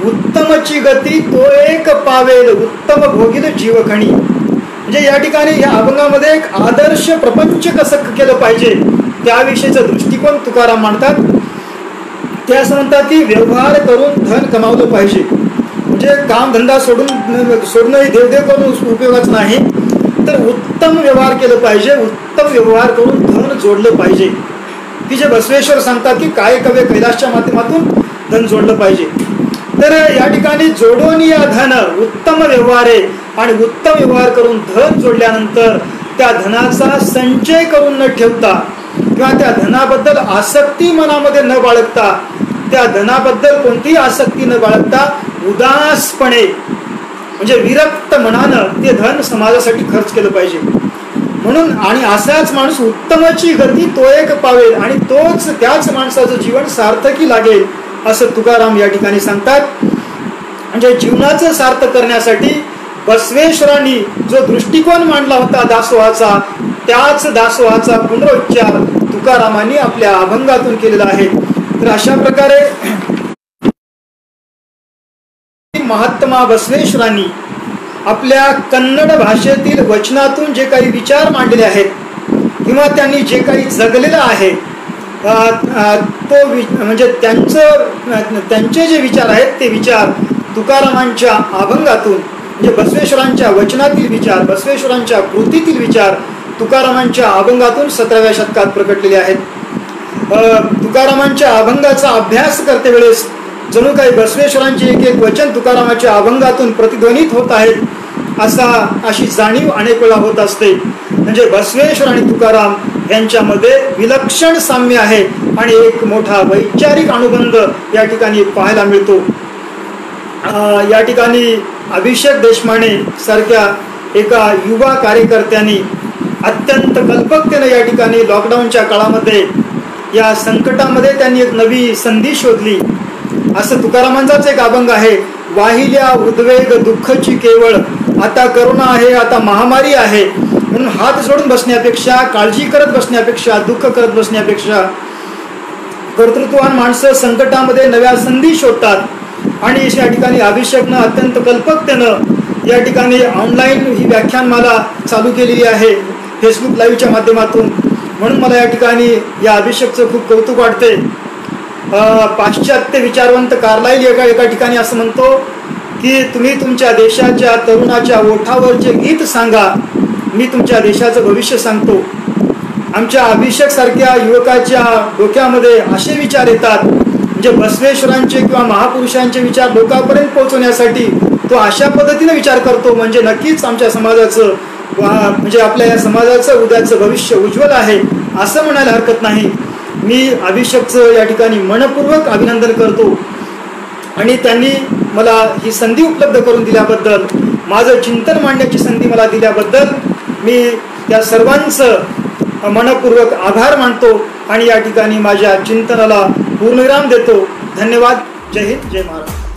[SPEAKER 2] उत्तमची गती तो एक पावेल उत्तम भोगील जीवखणी. म्हणजे या ठिकाणी या अभंगामध्ये एक आदर्श प्रपंच कसं केलं पाहिजे त्याविषयीचा दृष्टिकोन तुकाराम मांडतात. ते असं म्हणतात की व्यवहार करून धन कमावलं पाहिजे. म्हणजे म्हणजे कामधंदा सोडूनही देवदेव करून उपयोगाचं नाही, तर उत्तम व्यवहार केलं पाहिजे, उत्तम व्यवहार करून धन जोडलं पाहिजे, की जे बसवेश्वर सांगतात की काय कवे कैलासच्या माध्यमातून धन जोडलं पाहिजे. तर या ठिकाणी जोडून या धन उत्तम व्यवहार आहे, आणि उत्तम व्यवहार करून धन जोडल्यानंतर त्या धनाचा संचय करून न ठेवता किंवा त्या धनाबद्दल आसक्ती मनामध्ये न बाळगता, त्या धनाबद्दल कोणतीही आसक्ती न बाळगता उदासपणे म्हणजे विरक्त मनानं ते धन समाजासाठी खर्च केलं पाहिजे. म्हणून आणि असाच माणूस उत्तमाची गती तो एक पावेल आणि त्याच माणसाचं जीवन सार्थकी लागेल असं तुकाराम या ठिकाणी सांगतात. म्हणजे जीवनाचं सार्थक करण्यासाठी बसवेश्वरांनी जो दृष्टिकोन मांडला होता दासोहाचा, त्याच दासोहाचा पुनरुच्चार तुकारामांनी आपल्या अभंगातून केलेला आहे. तर अशा प्रकारे महात्मा बसवेश्वरांनी आपल्या कन्नड भाषेतील वचनातून जे काही विचार मांडलेले आहेत किंवा त्यांनी जे काही जगलेलं आहे तो म्हणजे त्यांचे जे विचार आहेत ते विचार तुकारामांच्या अभंगातून म्हणजे बसवेश्वरांच्या वचनातील विचार, बसवेश्वरांच्या कृतीतील विचार तुकारामांच्या अभंगातून 17व्या शतकात प्रकटलेले आहेत. तुकारामांच्या अभंगाचा अभ्यास करते वेळेस जणू काही बसवेश्वरांचे एक एक वचन तुकारामाच्या अभंगातून प्रतिध्वनित होत आहेत अशी जाणीव अनेक वेळा होत असते. म्हणजे बसवेश्वर आणि तुकाराम यांच्यामध्ये विलक्षण साम्य आहे आणि एक मोठा वैचारिक अनुबंध या ठिकाणी पाहायला मिळतो. या ठिकाणी अभिषेक देशमाने सारख्या एका युवा कार्यकर्त्यांनी अत्यंत कल्पकतेने या ठिकाणी लॉकडाऊनच्या काळामध्ये या संकटामध्ये त्यांनी एक नवी संधी शोधली. असं तुकारामांचाच एक अभंग आहे. वाहिल्या उद्वेग दुःखची केवळ, आता करोना आहे, आता महामारी आहे, म्हणून हात जोडून बसण्यापेक्षा, काळजी करत बसण्यापेक्षा, दुःख करत बसण्यापेक्षा कर्तृत्ववान माणसं संकटामध्ये नव्या संधी शोधतात. आणि या ठिकाणी अभिषेकनं अत्यंत कल्पकतेनं या ठिकाणी ऑनलाईन ही व्याख्यानमाला चालू केलेली आहे फेसबुक लाईव्हच्या माध्यमातून. म्हणून मला या ठिकाणी या अभिषेकचं खूप कौतुक वाटते. पाश्चात्य विचारवंत कार्लाइल एका ठिकाणी असं म्हणतो की तुम्ही तुमच्या देशाच्या तरुणाच्या ओठावरचे गीत सांगा, मी तुमच्या देशाचं भविष्य सांगतो. आमच्या अभिषेक सारख्या युवकाच्या डोक्यामध्ये असे विचार येतात, म्हणजे बसवेश्वरांचे किंवा महापुरुषांचे विचार लोकांपर्यंत पोहोचवण्यासाठी तो अशा पद्धतीने विचार करतो, म्हणजे नक्कीच आमच्या समाजाचं म्हणजे आपल्या या समाजाचं उद्याचं भविष्य उज्ज्वल आहे असं म्हणायला हरकत नाही. मी अभिषेकचं या ठिकाणी मनपूर्वक अभिनंदन करतो आणि त्यांनी मला ही संधी उपलब्ध करून दिल्याबद्दल, माझं चिंतन मांडण्याची संधी मला दिल्याबद्दल मी त्या सर्वांचं मनपूर्वक आभार मानतो आणि या ठिकाणी माझ्या चिंतनाला पूर्णविराम देतो. धन्यवाद. जय हिंद, जय महाराष्ट्र.